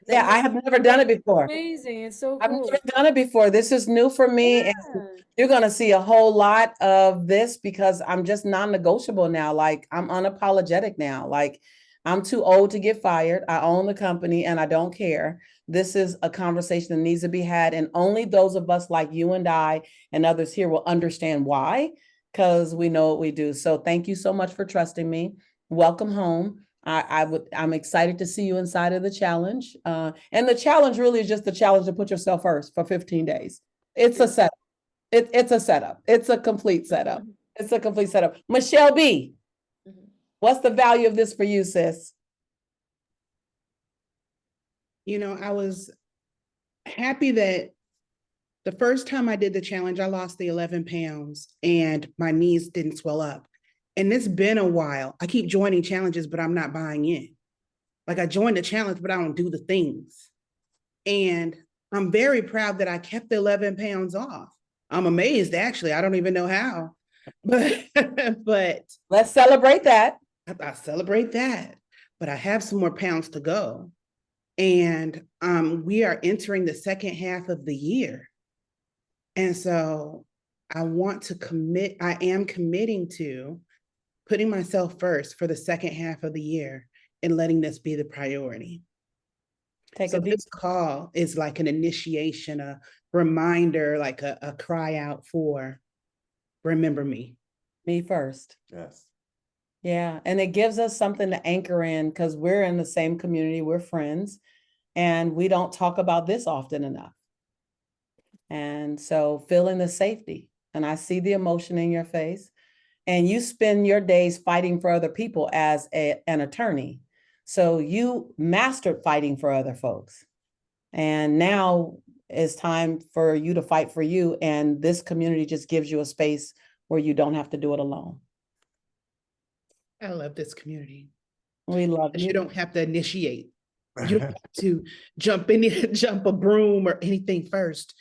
Speaker 3: Yeah, I have never done it before.
Speaker 9: Amazing. It's so cool.
Speaker 3: I've never done it before. This is new for me. And you're going to see a whole lot of this, because I'm just non-negotiable now. Like, I'm unapologetic now. Like, I'm too old to get fired. I own the company and I don't care. This is a conversation that needs to be had. And only those of us like you and I and others here will understand why, because we know what we do. So thank you so much for trusting me. Welcome home. I'm excited to see you inside of the challenge. And the challenge really is just the challenge to put yourself first for 15 days. It's a setup. It's a setup. It's a complete setup. It's a complete setup. Michelle B., what's the value of this for you, sis?
Speaker 10: You know, I was happy that the first time I did the challenge, I lost the 11 pounds and my knees didn't swell up. And it's been a while. I keep joining challenges, but I'm not buying in. Like, I joined the challenge, but I don't do the things. And I'm very proud that I kept the 11 pounds off. I'm amazed, actually. I don't even know how, but
Speaker 3: let's celebrate that.
Speaker 10: I celebrate that, but I have some more pounds to go. And we are entering the second half of the year. And so I want to commit, I am committing to putting myself first for the second half of the year and letting this be the priority. So this call is like an initiation, a reminder, like a cry out for, remember me.
Speaker 3: Me first.
Speaker 6: Yes.
Speaker 3: Yeah. And it gives us something to anchor in, because we're in the same community, we're friends, and we don't talk about this often enough. And so feeling the safety, and I see the emotion in your face, and you spend your days fighting for other people as an attorney. So you mastered fighting for other folks. And now it's time for you to fight for you. And this community just gives you a space where you don't have to do it alone.
Speaker 10: I love this community.
Speaker 3: We love you.
Speaker 10: You don't have to initiate. You don't have to jump a broom or anything first.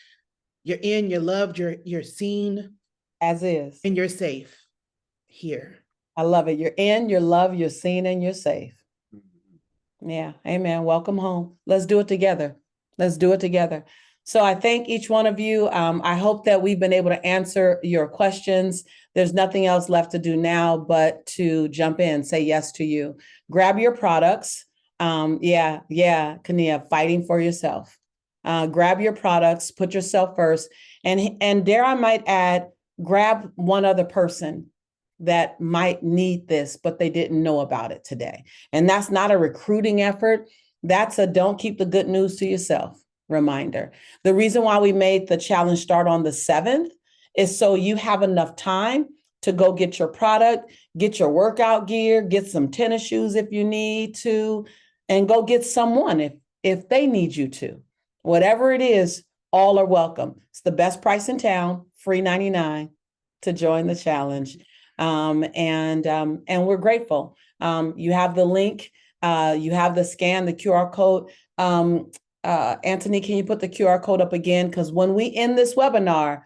Speaker 10: You're in, you're loved, you're seen.
Speaker 3: As is.
Speaker 10: And you're safe here.
Speaker 3: I love it. You're in, you're loved, you're seen, and you're safe. Yeah. Amen. Welcome home. Let's do it together. Let's do it together. So I thank each one of you. I hope that we've been able to answer your questions. There's nothing else left to do now but to jump in, say yes to you. Grab your products. Kania, fighting for yourself. Grab your products, put yourself first. And dare I might add, grab one other person that might need this, but they didn't know about it today. And that's not a recruiting effort. That's a don't keep the good news to yourself. reminder. The reason why we made the challenge start on the 7th is so you have enough time to go get your product, get your workout gear, get some tennis shoes if you need to, and go get someone if they need you to. Whatever it is, all are welcome. It's the best price in town, free 99 to join the challenge. And we're grateful. You have the link, you have the scan, the QR code. Anthony, can you put the QR code up again? Because when we end this webinar,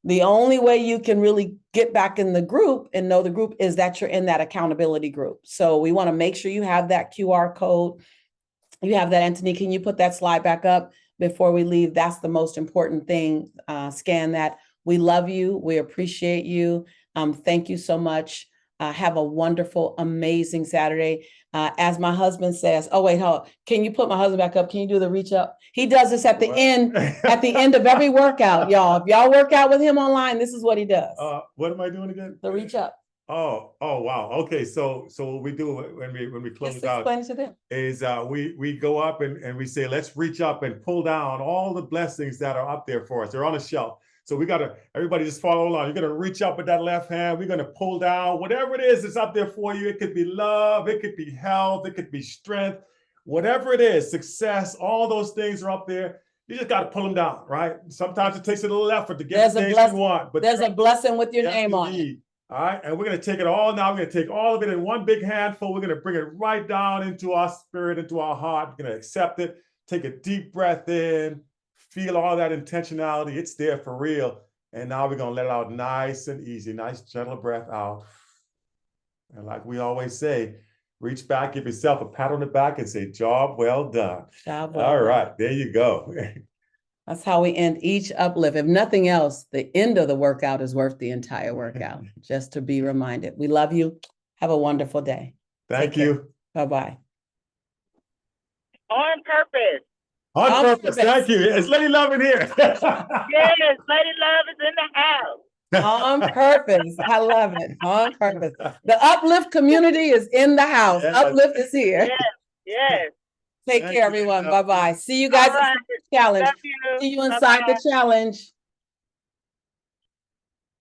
Speaker 3: the only way you can really get back in the group and know the group is that you're in that accountability group. So we want to make sure you have that QR code. You have that, Anthony. Can you put that slide back up before we leave? That's the most important thing. Scan that. We love you. We appreciate you. Thank you so much. Have a wonderful, amazing Saturday. As my husband says, oh, wait, hold on. Can you put my husband back up? Can you do the reach up? He does this at the end of every workout, y'all. If y'all work out with him online, this is what he does.
Speaker 6: What am I doing again?
Speaker 3: The reach up.
Speaker 6: Oh, wow. Okay, so what we do when we close out is we go up and we say, let's reach up and pull down all the blessings that are up there for us. They're on a shelf. So everybody just follow along. You're gonna reach up with that left hand. We're gonna pull down whatever it is that's up there for you. It could be love, it could be health, it could be strength, whatever it is, success, all those things are up there. You just got to pull them down, right? Sometimes it takes a little effort to get the things you want. But
Speaker 3: there's a blessing with your name on it.
Speaker 6: All right, and we're going to take it all now. We're going to take all of it in one big handful. We're going to bring it right down into our spirit, into our heart. We're going to accept it. Take a deep breath in. Feel all that intentionality. It's there for real. And now we're going to let it out nice and easy. Nice, gentle breath out. And like we always say, reach back, give yourself a pat on the back and say, job well done.
Speaker 3: Job well
Speaker 6: all
Speaker 3: done.
Speaker 6: right, there you go.
Speaker 3: That's how we end each uplift. If nothing else, the end of the workout is worth the entire workout, just to be reminded. We love you. Have a wonderful day.
Speaker 6: Thank you.
Speaker 3: Bye-bye.
Speaker 11: On purpose.
Speaker 6: On purpose. Thank you. It's Lady Love in here.
Speaker 11: Yes, Lady Love is in the house.
Speaker 3: On purpose. I love it. On purpose. The uplift community is in the house. Yes. Uplift is here.
Speaker 11: Yes.
Speaker 3: Take care, everyone. Bye-bye. See you guys in the challenge. See you inside the challenge.